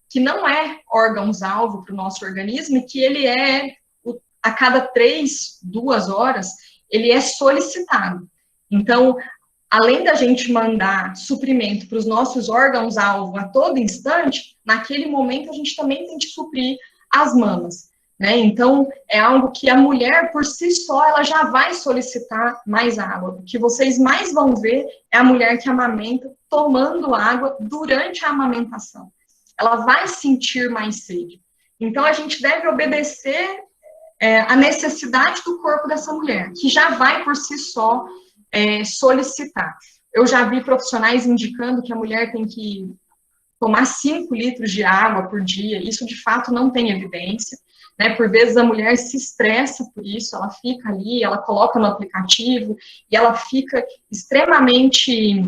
que não é órgãos-alvo para o nosso organismo, e que ele é, a cada 2 horas, ele é solicitado. Então, além da gente mandar suprimento para os nossos órgãos-alvo a todo instante, naquele momento a gente também tem que suprir as mamas, né? Então, é algo que a mulher, por si só, ela já vai solicitar mais água. O que vocês mais vão ver é a mulher que amamenta tomando água durante a amamentação. Ela vai sentir mais sede. Então, a gente deve obedecer a necessidade do corpo dessa mulher, que já vai, por si só, solicitar. Eu já vi profissionais indicando que a mulher tem que tomar 5 litros de água por dia. Isso, de fato, não tem evidência, né? Por vezes a mulher se estressa por isso, ela fica ali, ela coloca no aplicativo e ela fica extremamente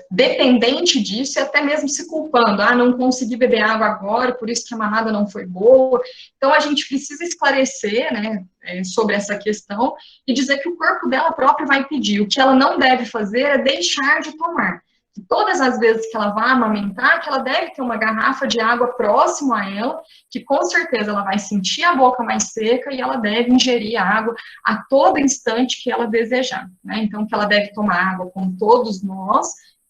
dependente disso e até mesmo se culpando. Não consegui beber água agora, por isso que a mamada não foi boa. Então, a gente precisa esclarecer, né, sobre essa questão e dizer que o corpo dela próprio vai pedir. O que ela não deve fazer é deixar de tomar. Que todas as vezes que ela vai amamentar, que ela deve ter uma garrafa de água próximo a ela, que com certeza ela vai sentir a boca mais seca e ela deve ingerir a água a todo instante que ela desejar, né? Então, que ela deve tomar água como todos nós,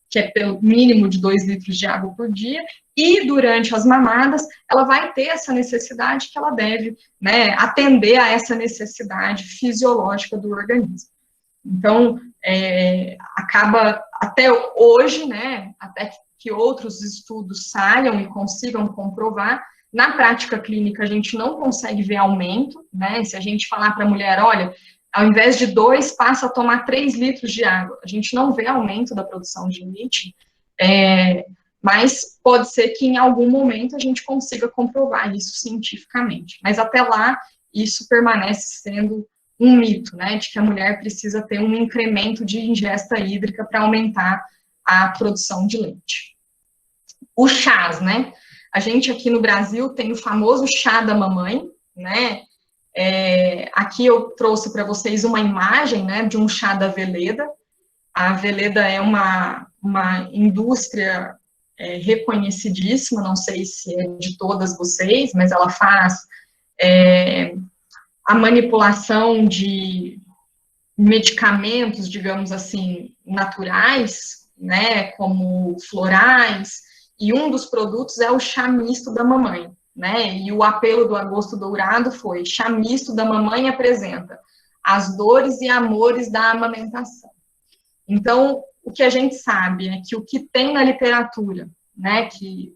que é pelo mínimo de 2 litros de água por dia, e durante as mamadas, ela vai ter essa necessidade que ela deve, né, atender a essa necessidade fisiológica do organismo. Então, acaba até hoje, né, até que outros estudos saiam e consigam comprovar, na prática clínica a gente não consegue ver aumento, né, se a gente falar para a mulher, olha, ao invés de 2, passa a tomar 3 litros de água, a gente não vê aumento da produção de leite, mas pode ser que em algum momento a gente consiga comprovar isso cientificamente, mas até lá isso permanece sendo um mito, né, de que a mulher precisa ter um incremento de ingesta hídrica para aumentar a produção de leite. Os chás, né, a gente aqui no Brasil tem o famoso chá da mamãe, né, aqui eu trouxe para vocês uma imagem, né, de um chá da Veleda. A Veleda é uma indústria reconhecidíssima, não sei se é de todas vocês, mas ela faz a manipulação de medicamentos, digamos assim, naturais, né, como florais, e um dos produtos é o chá misto da mamãe, né, e o apelo do Agosto Dourado foi: chá misto da mamãe apresenta as dores e amores da amamentação. Então, o que a gente sabe é que o que tem na literatura, né, que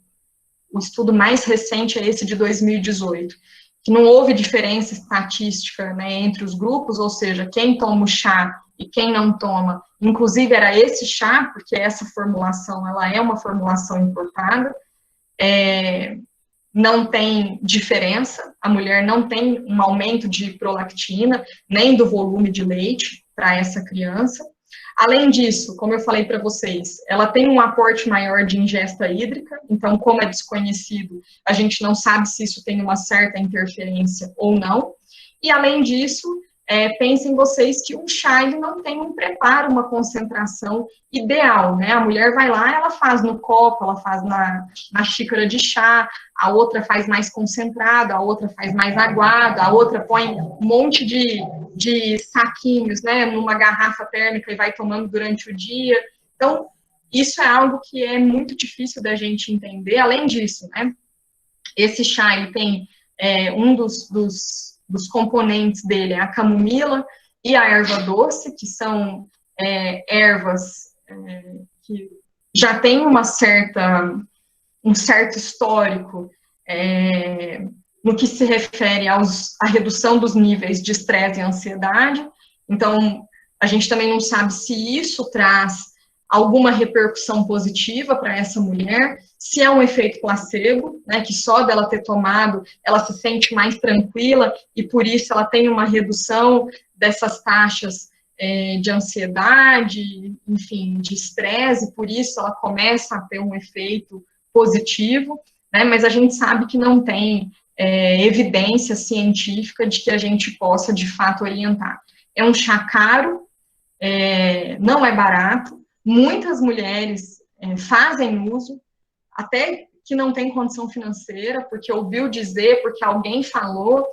o estudo mais recente é esse de 2018, que não houve diferença estatística, né, entre os grupos, ou seja, quem toma o chá e quem não toma, inclusive era esse chá, porque essa formulação, ela é uma formulação importada, não tem diferença, a mulher não tem um aumento de prolactina, nem do volume de leite para essa criança. Além disso, como eu falei para vocês, ela tem um aporte maior de ingesta hídrica, então, como é desconhecido, a gente não sabe se isso tem uma certa interferência ou não. E, além disso, pensem vocês que o chá ele não tem um preparo, uma concentração ideal, né? A mulher vai lá, ela faz no copo, ela faz na xícara de chá, a outra faz mais concentrado, a outra faz mais aguado, a outra põe um monte de saquinhos, né, numa garrafa térmica e vai tomando durante o dia. Então, isso é algo que é muito difícil da gente entender. Além disso, né, esse chá, ele tem um dos componentes dele, é a camomila e a erva doce, que são ervas que já têm um certo histórico no que se refere à redução dos níveis de estresse e ansiedade. Então, a gente também não sabe se isso traz alguma repercussão positiva para essa mulher, se é um efeito placebo, né, que só dela ter tomado, ela se sente mais tranquila e por isso ela tem uma redução dessas taxas de ansiedade, enfim, de estresse, por isso ela começa a ter um efeito positivo, né, mas a gente sabe que não tem evidência científica de que a gente possa, de fato, orientar. É um chá caro, não é barato, muitas mulheres fazem uso, até que não tem condição financeira, porque ouviu dizer, porque alguém falou,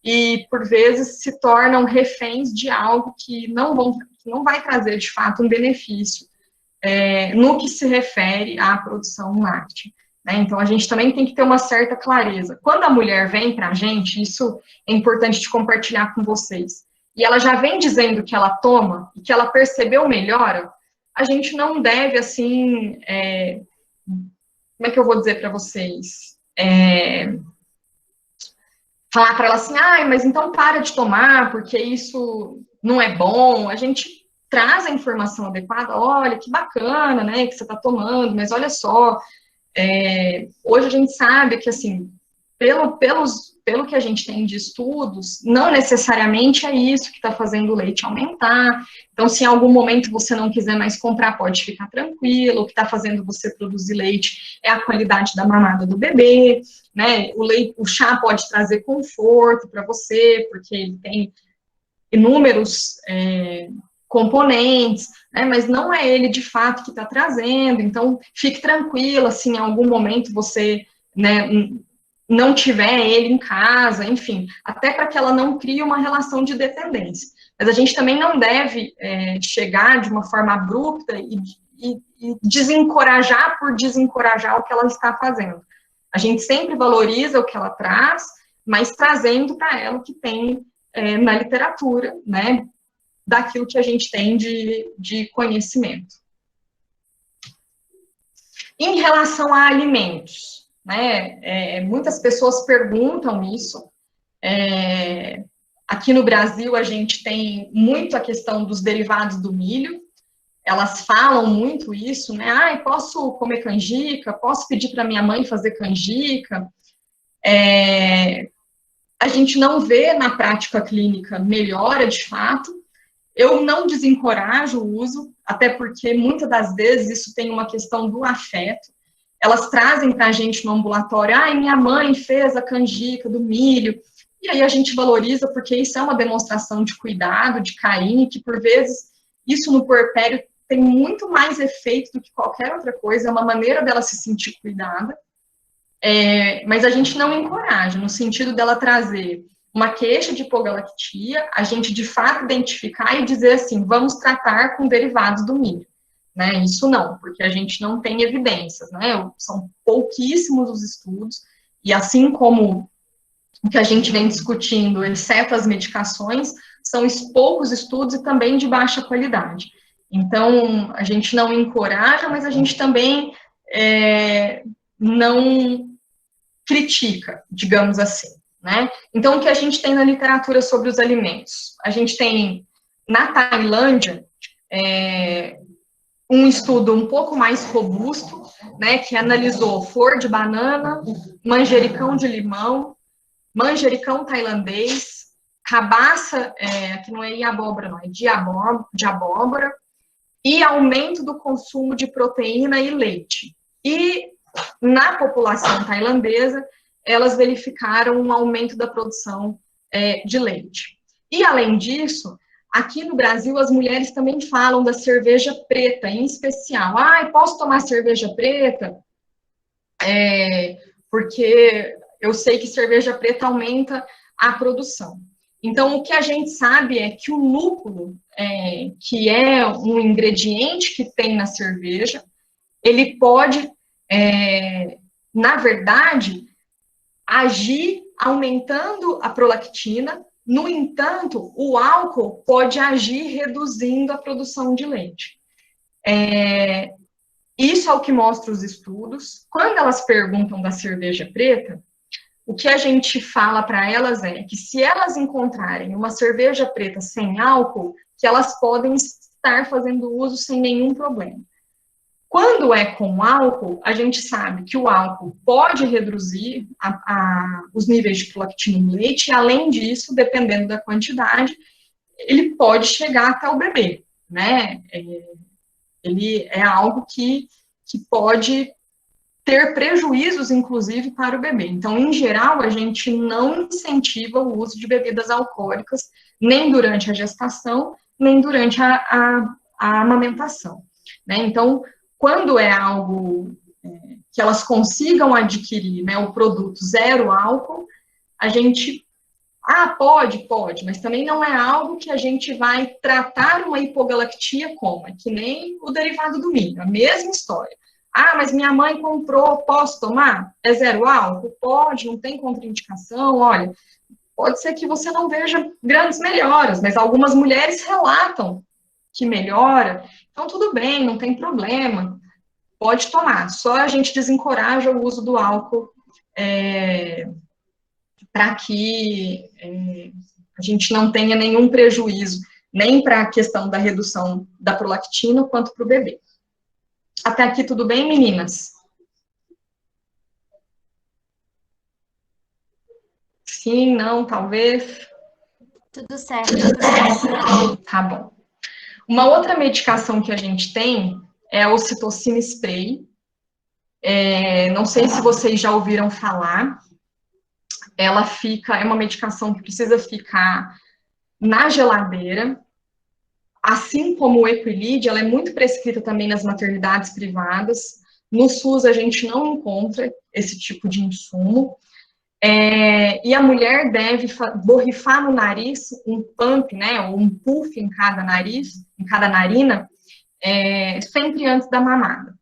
e por vezes se tornam reféns de algo que não vai trazer de fato um benefício no que se refere à produção láctea. Né? Então a gente também tem que ter uma certa clareza. Quando a mulher vem para a gente, isso é importante de compartilhar com vocês, e ela já vem dizendo que ela toma e que ela percebeu melhora, a gente não deve, assim, como é que eu vou dizer para vocês? Falar para ela assim, mas então para de tomar, porque isso não é bom. A gente traz a informação adequada, olha, que bacana, né, que você está tomando, mas olha só, hoje a gente sabe que, assim, pelo que a gente tem de estudos, não necessariamente é isso que está fazendo o leite aumentar. Então, se em algum momento você não quiser mais comprar, pode ficar tranquilo. O que está fazendo você produzir leite é a qualidade da mamada do bebê, né? O chá pode trazer conforto para você, porque ele tem inúmeros componentes, né? Mas não é ele de fato que está trazendo. Então, fique tranquila, se em algum momento você, né, não tiver ele em casa, enfim, até para que ela não crie uma relação de dependência. Mas a gente também não deve chegar de uma forma abrupta e desencorajar por desencorajar o que ela está fazendo. A gente sempre valoriza o que ela traz, mas trazendo para ela o que tem na literatura, né, daquilo que a gente tem de conhecimento. Em relação a alimentos, né? Muitas pessoas perguntam isso. Aqui no Brasil, a gente tem muito a questão dos derivados do milho. Elas falam muito isso, né? Posso comer canjica? Posso pedir para minha mãe fazer canjica? A gente não vê na prática clínica melhora de fato. Eu não desencorajo o uso, até porque muitas das vezes isso tem uma questão do afeto. Elas trazem para a gente no ambulatório, minha mãe fez a canjica do milho, e aí a gente valoriza, porque isso é uma demonstração de cuidado, de carinho, que por vezes isso no puerpério tem muito mais efeito do que qualquer outra coisa, é uma maneira dela se sentir cuidada, mas a gente não encoraja, no sentido dela trazer uma queixa de hipogalactia, a gente de fato identificar e dizer assim, vamos tratar com derivados do milho. Né, isso não, porque a gente não tem evidências, né? São pouquíssimos os estudos, e assim como o que a gente vem discutindo, exceto as medicações, são poucos estudos e também de baixa qualidade. Então, a gente não encoraja, mas a gente também não critica, digamos assim, né? Então, o que a gente tem na literatura sobre os alimentos? A gente tem, na Tailândia, um estudo um pouco mais robusto, né, que analisou flor de banana, manjericão de limão, manjericão tailandês, cabaça, que não é iabóbora, não, é de abóbora, e aumento do consumo de proteína e leite. E na população tailandesa, elas verificaram um aumento da produção de leite. E além disso, aqui no Brasil, as mulheres também falam da cerveja preta, em especial. Posso tomar cerveja preta? Porque eu sei que cerveja preta aumenta a produção. Então, o que a gente sabe é que o lúpulo, que é um ingrediente que tem na cerveja, ele pode, na verdade, agir aumentando a prolactina. No entanto, o álcool pode agir reduzindo a produção de leite. Isso é o que mostra os estudos. Quando elas perguntam da cerveja preta, o que a gente fala para elas é que se elas encontrarem uma cerveja preta sem álcool, que elas podem estar fazendo uso sem nenhum problema. Quando é com álcool, a gente sabe que o álcool pode reduzir os níveis de prolactina no leite, e além disso, dependendo da quantidade, ele pode chegar até o bebê, né? Ele é algo que pode ter prejuízos, inclusive, para o bebê. Então, em geral, a gente não incentiva o uso de bebidas alcoólicas, nem durante a gestação, nem durante a amamentação, né? Então, quando é algo que elas consigam adquirir, né, o produto zero álcool, a gente, pode, mas também não é algo que a gente vai tratar uma hipogalactia como, é que nem o derivado do milho, a mesma história. Mas minha mãe comprou, posso tomar? É zero álcool? Pode, não tem contraindicação, olha, pode ser que você não veja grandes melhoras, mas algumas mulheres relatam que melhora, então tudo bem, não tem problema, pode tomar, só a gente desencoraja o uso do álcool para que a gente não tenha nenhum prejuízo, nem para a questão da redução da prolactina, quanto para o bebê. Até aqui tudo bem, meninas? Sim, não, talvez? Tudo certo, professora. Tá bom. Uma outra medicação que a gente tem é a ocitocina spray. Não sei se vocês já ouviram falar. Ela é uma medicação que precisa ficar na geladeira. Assim como o Equilid, ela é muito prescrita também nas maternidades privadas. No SUS a gente não encontra esse tipo de insumo. E a mulher deve borrifar no nariz um pump, né, ou um puff em cada nariz, em cada narina, sempre antes da mamada.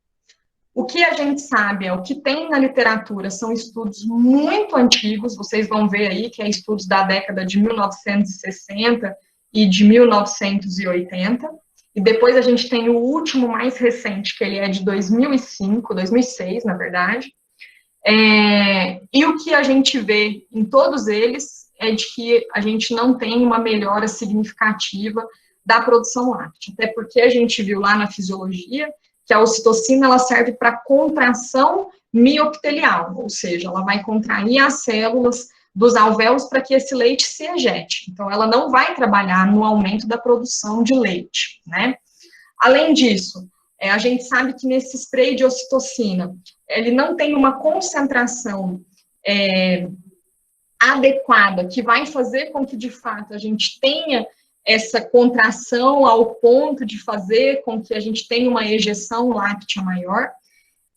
O que a gente sabe o que tem na literatura são estudos muito antigos, vocês vão ver aí que é estudos da década de 1960 e de 1980, e depois a gente tem o último mais recente, que ele é de 2006, na verdade. E o que a gente vê em todos eles é de que a gente não tem uma melhora significativa da produção láctea, até porque a gente viu lá na fisiologia que a ocitocina ela serve para contração miopitelial, ou seja, ela vai contrair as células dos alvéolos para que esse leite se ejete. Então, ela não vai trabalhar no aumento da produção de leite, né? Além disso, a gente sabe que nesse spray de ocitocina, ele não tem uma concentração adequada que vai fazer com que, de fato, a gente tenha essa contração ao ponto de fazer com que a gente tenha uma ejeção láctea maior.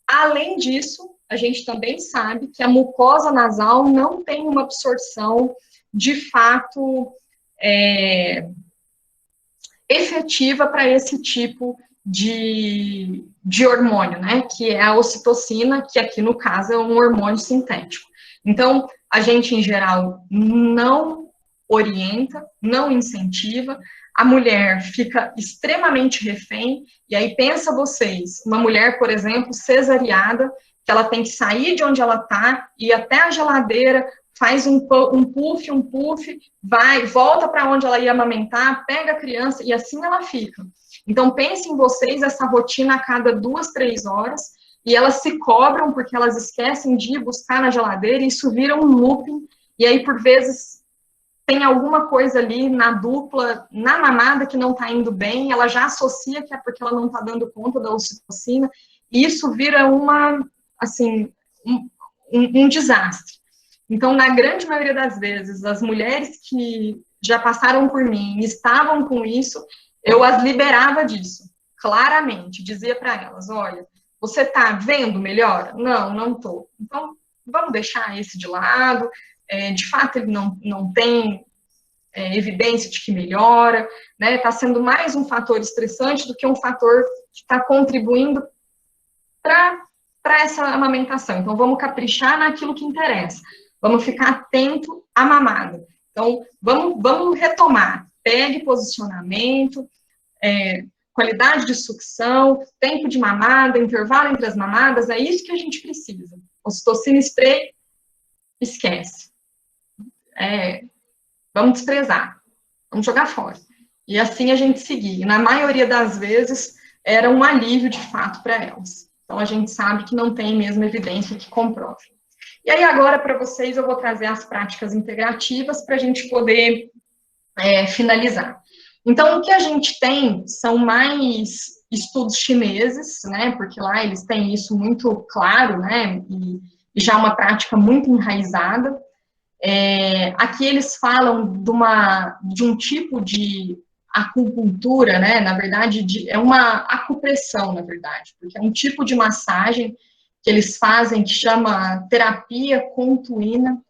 Além disso, a gente também sabe que a mucosa nasal não tem uma absorção, de fato, efetiva para esse tipo de hormônio, né, que é a ocitocina, que aqui no caso é um hormônio sintético. Então, a gente, em geral, não orienta, não incentiva, a mulher fica extremamente refém, e aí pensa vocês, uma mulher, por exemplo, cesariada, que ela tem que sair de onde ela está, ir até a geladeira, faz um puff, volta para onde ela ia amamentar, pega a criança, e assim ela fica. Então, pensem vocês essa rotina a cada 2, 3 horas, e elas se cobram porque elas esquecem de ir buscar na geladeira, e isso vira um looping, e aí, por vezes, tem alguma coisa ali na dupla, na mamada que não está indo bem, ela já associa que é porque ela não está dando conta da ocitocina, e isso vira um desastre. Então, na grande maioria das vezes, as mulheres que já passaram por mim e estavam com isso, eu as liberava disso, claramente, dizia para elas, olha, você está vendo melhor? Não, não estou. Então, vamos deixar esse de lado, de fato ele não tem evidência de que melhora, né? Está sendo mais um fator estressante do que um fator que está contribuindo para essa amamentação. Então, vamos caprichar naquilo que interessa. Vamos ficar atento à mamada. Então, vamos retomar. Pegue posicionamento, qualidade de sucção, tempo de mamada, intervalo entre as mamadas, é isso que a gente precisa. Ocitocina spray, esquece. Vamos desprezar, vamos jogar fora. E assim a gente seguir. Na maioria das vezes, era um alívio de fato para elas. Então, a gente sabe que não tem mesmo evidência que comprove. E aí, agora, para vocês, eu vou trazer as práticas integrativas para a gente poder finalizar. Então, o que a gente tem são mais estudos chineses, né, porque lá eles têm isso muito claro, né, e já uma prática muito enraizada. Aqui eles falam de um tipo de acupuntura, né, na verdade, é uma acupressão, na verdade, porque é um tipo de massagem que eles fazem que chama terapia contuina,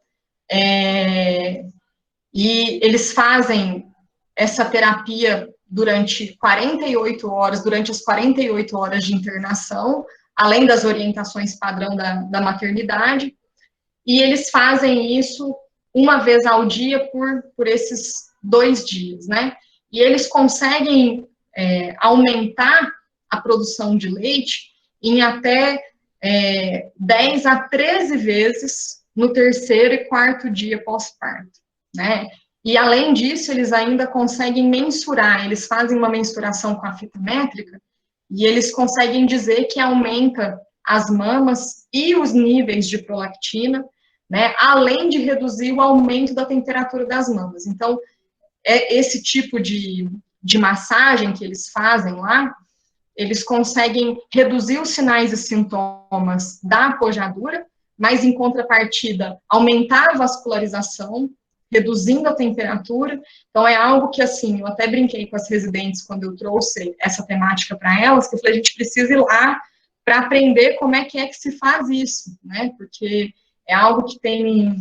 e eles fazem essa terapia durante 48 horas, durante as 48 horas de internação, além das orientações padrão da maternidade, e eles fazem isso uma vez ao dia por esses 2 dias, né? E eles conseguem aumentar a produção de leite em até 10 a 13 vezes no 3º e 4º dia pós-parto, né? E, além disso, eles ainda conseguem mensurar, eles fazem uma mensuração com a fita métrica, e eles conseguem dizer que aumenta as mamas e os níveis de prolactina, né, além de reduzir o aumento da temperatura das mamas. Então, esse tipo de massagem que eles fazem lá, eles conseguem reduzir os sinais e sintomas da apojadura, mas, em contrapartida, aumentar a vascularização, reduzindo a temperatura. Então, é algo que, assim, eu até brinquei com as residentes quando eu trouxe essa temática para elas, que eu falei, a gente precisa ir lá para aprender como é que se faz isso, né? Porque é algo que tem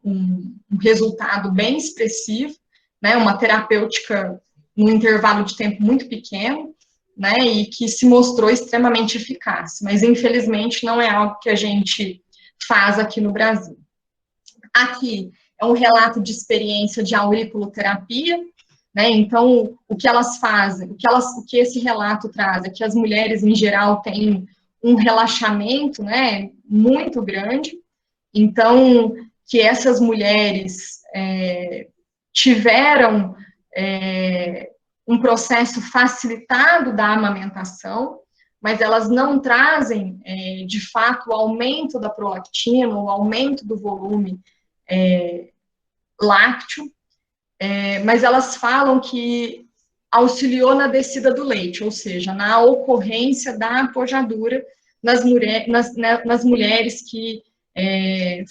um resultado bem expressivo, né? Uma terapêutica num intervalo de tempo muito pequeno, né? E que se mostrou extremamente eficaz. Mas, infelizmente, não é algo que a gente faz aqui no Brasil. Aqui é um relato de experiência de auriculoterapia, né? Então, o que elas fazem, o que esse relato traz é que as mulheres, em geral, têm um relaxamento, né, muito grande. Então, que essas mulheres tiveram um processo facilitado da amamentação, mas elas não trazem, de fato, o aumento da prolactina, o aumento do volume lácteo, mas elas falam que auxiliou na descida do leite, ou seja, na ocorrência da apojadura nas mulheres que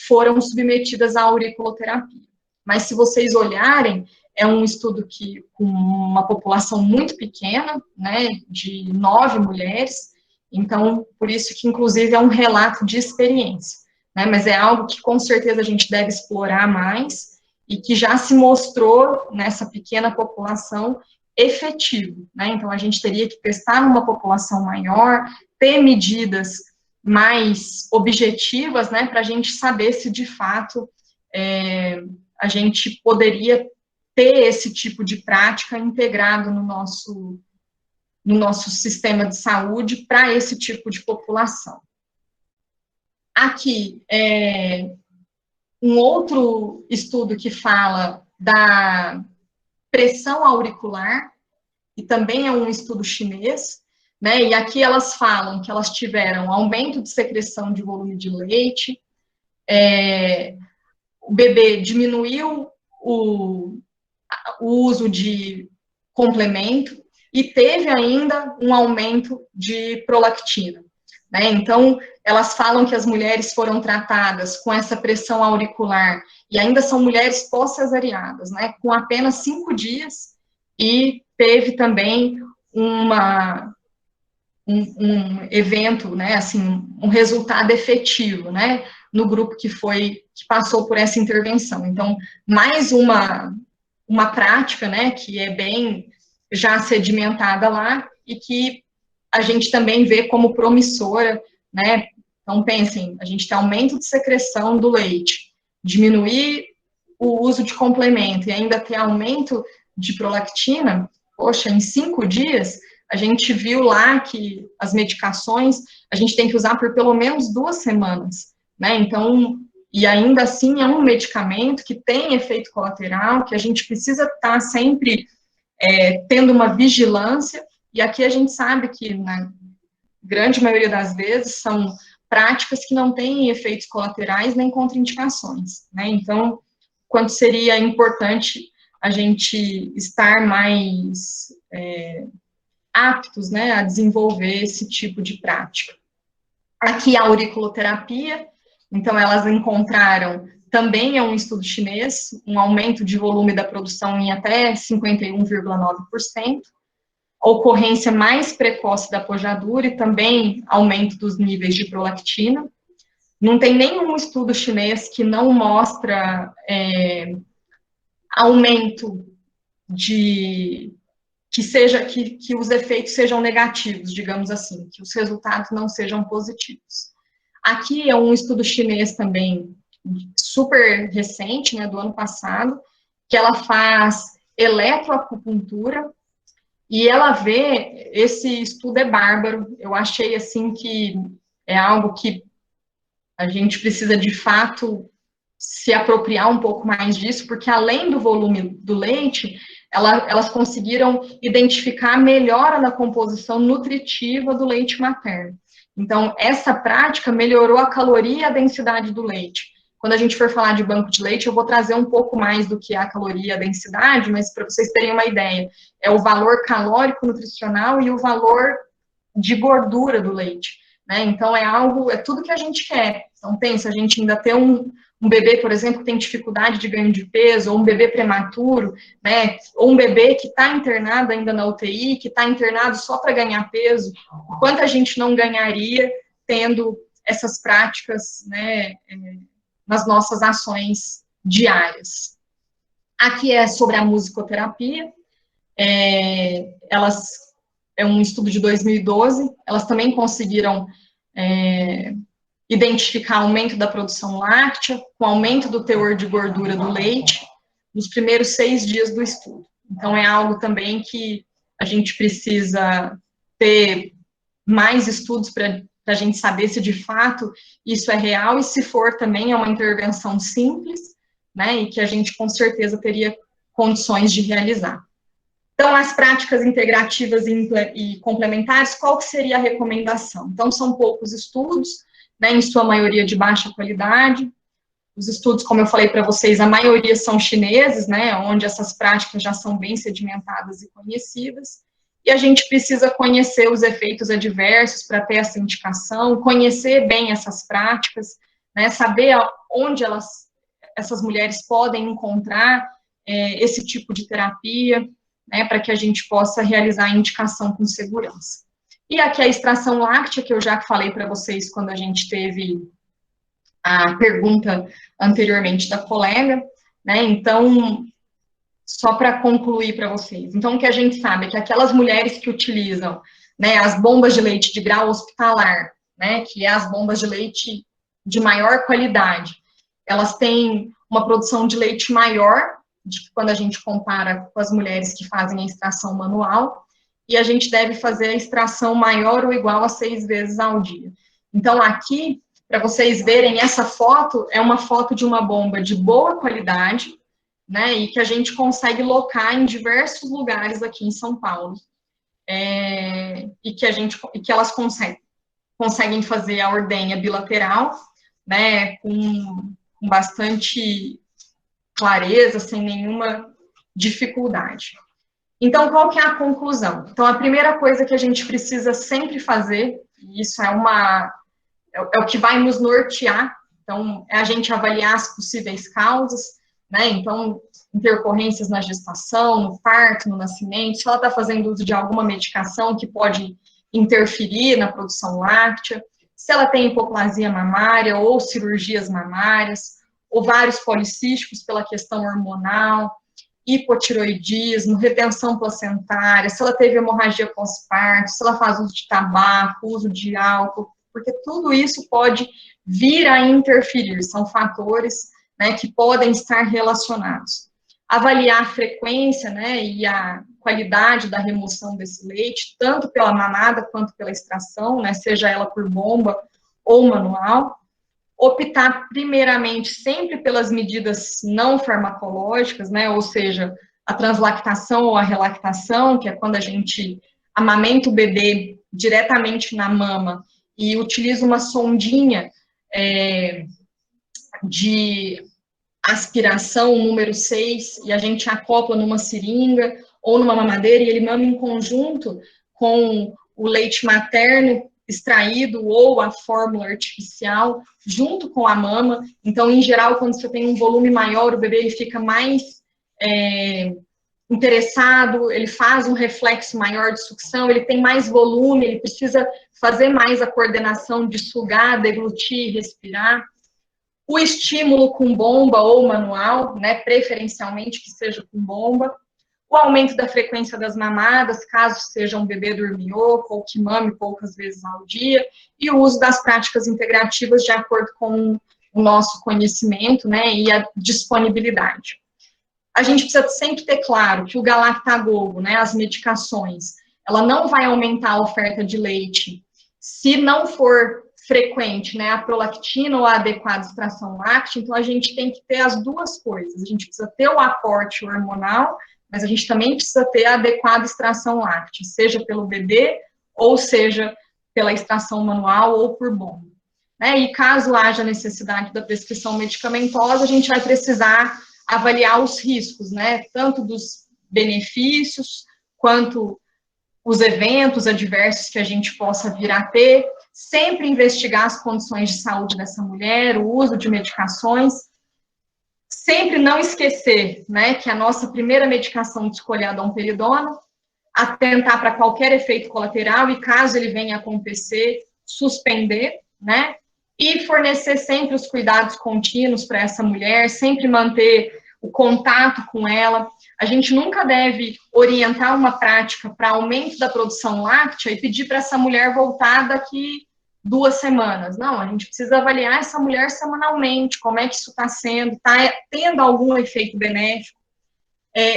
foram submetidas à auriculoterapia. Mas, se vocês olharem, é um estudo com uma população muito pequena, né, de 9 mulheres, então, por isso que, inclusive, é um relato de experiência, né, mas é algo que, com certeza, a gente deve explorar mais, e que já se mostrou, nessa pequena população, efetivo, né, então a gente teria que testar numa população maior, ter medidas mais objetivas, né, para a gente saber se, de fato, a gente poderia ter esse tipo de prática integrado no nosso sistema de saúde para esse tipo de população. Aqui, um outro estudo que fala da pressão auricular, e também é um estudo chinês, né, e aqui elas falam que elas tiveram aumento de secreção de volume de leite, o bebê diminuiu o uso de complemento e teve ainda um aumento de prolactina, né? Então, elas falam que as mulheres foram tratadas com essa pressão auricular e ainda são mulheres pós-cesarianas, né? Com apenas 5 dias, e teve também um evento, né? Assim, um resultado efetivo, né? No grupo que passou por essa intervenção. Então, mais uma prática, né, que é bem já sedimentada lá, e que a gente também vê como promissora, né. Então, pensem, a gente tem aumento de secreção do leite, diminuir o uso de complemento, e ainda ter aumento de prolactina. Poxa, em 5 dias, a gente viu lá que as medicações, a gente tem que usar por pelo menos 2 semanas, né, então, e ainda assim é um medicamento que tem efeito colateral, que a gente precisa estar sempre tendo uma vigilância, e aqui a gente sabe que, na grande maioria das vezes, são práticas que não têm efeitos colaterais nem contraindicações, né, então, quanto seria importante a gente estar mais aptos, né, a desenvolver esse tipo de prática. Aqui a auriculoterapia. Então, elas encontraram também é um estudo chinês, um aumento de volume da produção em até 51,9%, ocorrência mais precoce da pojadura e também aumento dos níveis de prolactina. Não tem nenhum estudo chinês que não mostra aumento de que os efeitos sejam negativos, digamos assim, que os resultados não sejam positivos. Aqui é um estudo chinês também super recente, né, do ano passado, que ela faz eletroacupuntura e ela vê, esse estudo é bárbaro, eu achei assim que é algo que a gente precisa de fato se apropriar um pouco mais disso, porque além do volume do leite, elas conseguiram identificar a melhora na composição nutritiva do leite materno. Então, essa prática melhorou a caloria e a densidade do leite. Quando a gente for falar de banco de leite, eu vou trazer um pouco mais do que a caloria e a densidade, mas para vocês terem uma ideia, é o valor calórico nutricional e o valor de gordura do leite, né? Então, é tudo que a gente quer. Então, pensa, a gente ainda ter um bebê, por exemplo, que tem dificuldade de ganho de peso, ou um bebê prematuro, né, ou um bebê que está internado ainda na UTI, que está internado só para ganhar peso, quanto a gente não ganharia tendo essas práticas, né, nas nossas ações diárias. Aqui é sobre a musicoterapia, é um estudo de 2012, elas também conseguiram identificar aumento da produção láctea, com aumento do teor de gordura do leite, nos primeiros 6 dias do estudo. Então, é algo também que a gente precisa ter mais estudos para a gente saber se de fato isso é real e se for também é uma intervenção simples, né, e que a gente com certeza teria condições de realizar. Então, as práticas integrativas e complementares, qual que seria a recomendação? Então, são poucos estudos, né, em sua maioria de baixa qualidade. Os estudos, como eu falei para vocês, a maioria são chineses, né, onde essas práticas já são bem sedimentadas e conhecidas, e a gente precisa conhecer os efeitos adversos para ter essa indicação, conhecer bem essas práticas, né, saber onde essas mulheres podem encontrar esse tipo de terapia, né, para que a gente possa realizar a indicação com segurança. E aqui a extração láctea, que eu já falei para vocês quando a gente teve a pergunta anteriormente da colega, né, então, só para concluir para vocês. Então, o que a gente sabe é que aquelas mulheres que utilizam, né, as bombas de leite de grau hospitalar, né, que é as bombas de leite de maior qualidade, elas têm uma produção de leite maior, quando a gente compara com as mulheres que fazem a extração manual, e a gente deve fazer a extração maior ou igual a 6 vezes ao dia. Então, aqui, para vocês verem, essa foto é uma foto de uma bomba de boa qualidade, né, e que a gente consegue locar em diversos lugares aqui em São Paulo, e que elas conseguem fazer a ordenha bilateral, né, com bastante clareza, sem nenhuma dificuldade. Então, qual que é a conclusão? Então, a primeira coisa que a gente precisa sempre fazer, e isso é o que vai nos nortear, então, é a gente avaliar as possíveis causas, né, então, intercorrências na gestação, no parto, no nascimento, se ela está fazendo uso de alguma medicação que pode interferir na produção láctea, se ela tem hipoplasia mamária ou cirurgias mamárias, ovários policísticos pela questão hormonal, hipotiroidismo, retenção placentária, se ela teve hemorragia pós-parto, se ela faz uso de tabaco, uso de álcool, porque tudo isso pode vir a interferir, são fatores, né, que podem estar relacionados. Avaliar a frequência, né, e a qualidade da remoção desse leite, tanto pela mamada quanto pela extração, né, seja ela por bomba ou manual. Optar primeiramente sempre pelas medidas não farmacológicas, né, ou seja, a translactação ou a relactação, que é quando a gente amamenta o bebê diretamente na mama e utiliza uma sondinha de aspiração número 6 e a gente acopla numa seringa ou numa mamadeira e ele mama em conjunto com o leite materno extraído ou a fórmula artificial junto com a mama. Então, em geral, quando você tem um volume maior, o bebê ele fica mais interessado, ele faz um reflexo maior de sucção, ele tem mais volume, ele precisa fazer mais a coordenação de sugar, deglutir, respirar. O estímulo com bomba ou manual, né, preferencialmente que seja com bomba. O aumento da frequência das mamadas, caso seja um bebê dorminhoco ou que mame poucas vezes ao dia, e o uso das práticas integrativas de acordo com o nosso conhecimento, né, e a disponibilidade. A gente precisa sempre ter claro que o Galactagogo, né, as medicações, ela não vai aumentar a oferta de leite se não for frequente, né, a prolactina ou a adequada extração láctea. Então, a gente tem que ter as duas coisas. A gente precisa ter o aporte hormonal, mas a gente também precisa ter a adequada extração láctea, seja pelo bebê, ou seja pela extração manual ou por bomba. Né? E caso haja necessidade da prescrição medicamentosa, a gente vai precisar avaliar os riscos, né? Tanto dos benefícios, quanto os eventos adversos que a gente possa vir a ter, sempre investigar as condições de saúde dessa mulher, o uso de medicações, sempre não esquecer, né, que a nossa primeira medicação de escolha é a domperidona, atentar para qualquer efeito colateral e, caso ele venha a acontecer, suspender, né, e fornecer sempre os cuidados contínuos para essa mulher, sempre manter o contato com ela. A gente nunca deve orientar uma prática para aumento da produção láctea e pedir para essa mulher voltar daqui 2 semanas. Não, a gente precisa avaliar essa mulher semanalmente, como é que isso está sendo, está tendo algum efeito benéfico.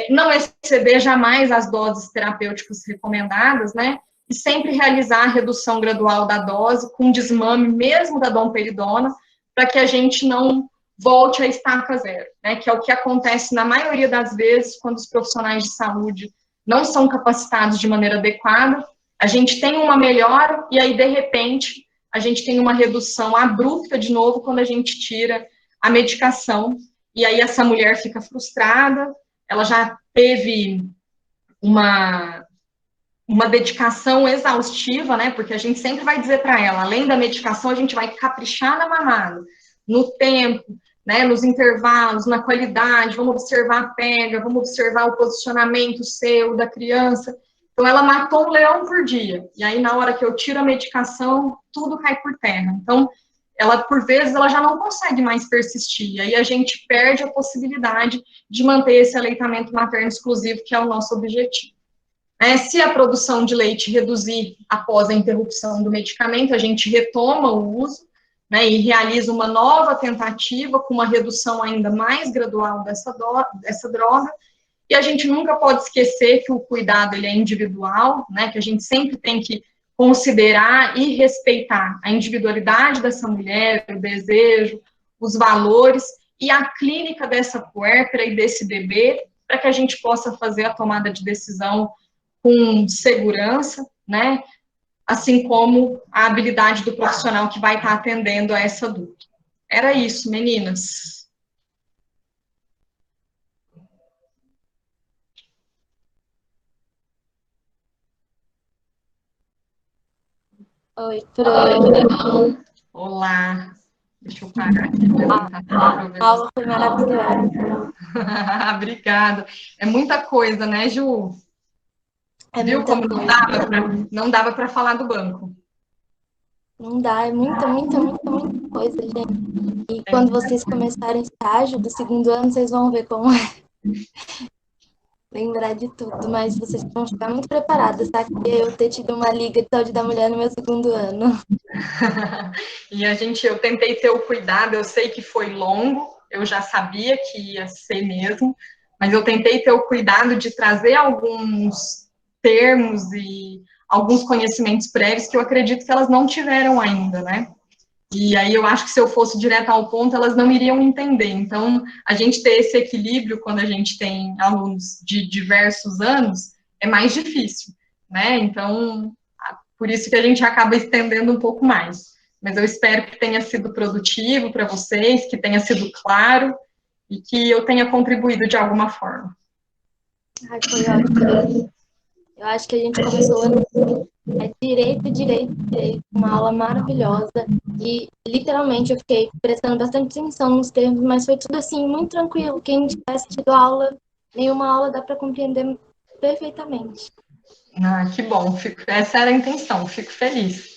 Não exceder jamais as doses terapêuticas recomendadas, né? E sempre realizar a redução gradual da dose com desmame mesmo da domperidona, para que a gente não volte a estaca zero, né? Que é o que acontece na maioria das vezes quando os profissionais de saúde não são capacitados de maneira adequada. A gente tem uma melhora e aí, de repente, a gente tem uma redução abrupta de novo quando a gente tira a medicação. E aí essa mulher fica frustrada, ela já teve uma dedicação exaustiva, né? Porque a gente sempre vai dizer para ela, além da medicação, a gente vai caprichar na mamada, no tempo, né? Nos intervalos, na qualidade, vamos observar a pega, vamos observar o posicionamento seu, da criança. Então, ela matou um leão por dia. E aí, na hora que eu tiro a medicação, tudo cai por terra. Então, ela, por vezes, ela já não consegue mais persistir. E aí, a gente perde a possibilidade de manter esse aleitamento materno exclusivo, que é o nosso objetivo. Se a produção de leite reduzir após a interrupção do medicamento, a gente retoma o uso, né, e realiza uma nova tentativa com uma redução ainda mais gradual dessa droga. E a gente nunca pode esquecer que o cuidado ele é individual, né, que a gente sempre tem que considerar e respeitar a individualidade dessa mulher, o desejo, os valores e a clínica dessa puérpera e desse bebê, para que a gente possa fazer a tomada de decisão com segurança, né, assim como a habilidade do profissional que vai estar atendendo a essa adulta. Era isso, meninas. Oi, Fran. Olá. Deixa eu parar aqui. A aula foi maravilhosa. Obrigada. É muita coisa, né, Ju? Viu como não dava para falar do banco? Não dá, é muita coisa, gente. E quando vocês começarem estágio do 2º ano, vocês vão ver como é. Lembrar de tudo, mas vocês vão ficar muito preparadas, tá? Que eu ter tido uma liga de saúde da mulher no meu 2º ano. E eu tentei ter o cuidado, eu sei que foi longo, eu já sabia que ia ser mesmo, mas eu tentei ter o cuidado de trazer alguns termos e alguns conhecimentos prévios que eu acredito que elas não tiveram ainda, né? E aí eu acho que se eu fosse direto ao ponto, elas não iriam entender. Então, a gente ter esse equilíbrio quando a gente tem alunos de diversos anos é mais difícil, né? Então, por isso que a gente acaba estendendo um pouco mais. Mas eu espero que tenha sido produtivo para vocês, que tenha sido claro e que eu tenha contribuído de alguma forma. Ai, foi ótimo. Eu acho que a gente começou o ano É direito, direito, direito. Uma aula maravilhosa. E literalmente eu fiquei prestando bastante atenção nos termos, mas foi tudo assim, muito tranquilo. Quem tivesse tido aula, nenhuma aula dá para compreender perfeitamente. Ah, que bom. Essa era a intenção. Fico feliz.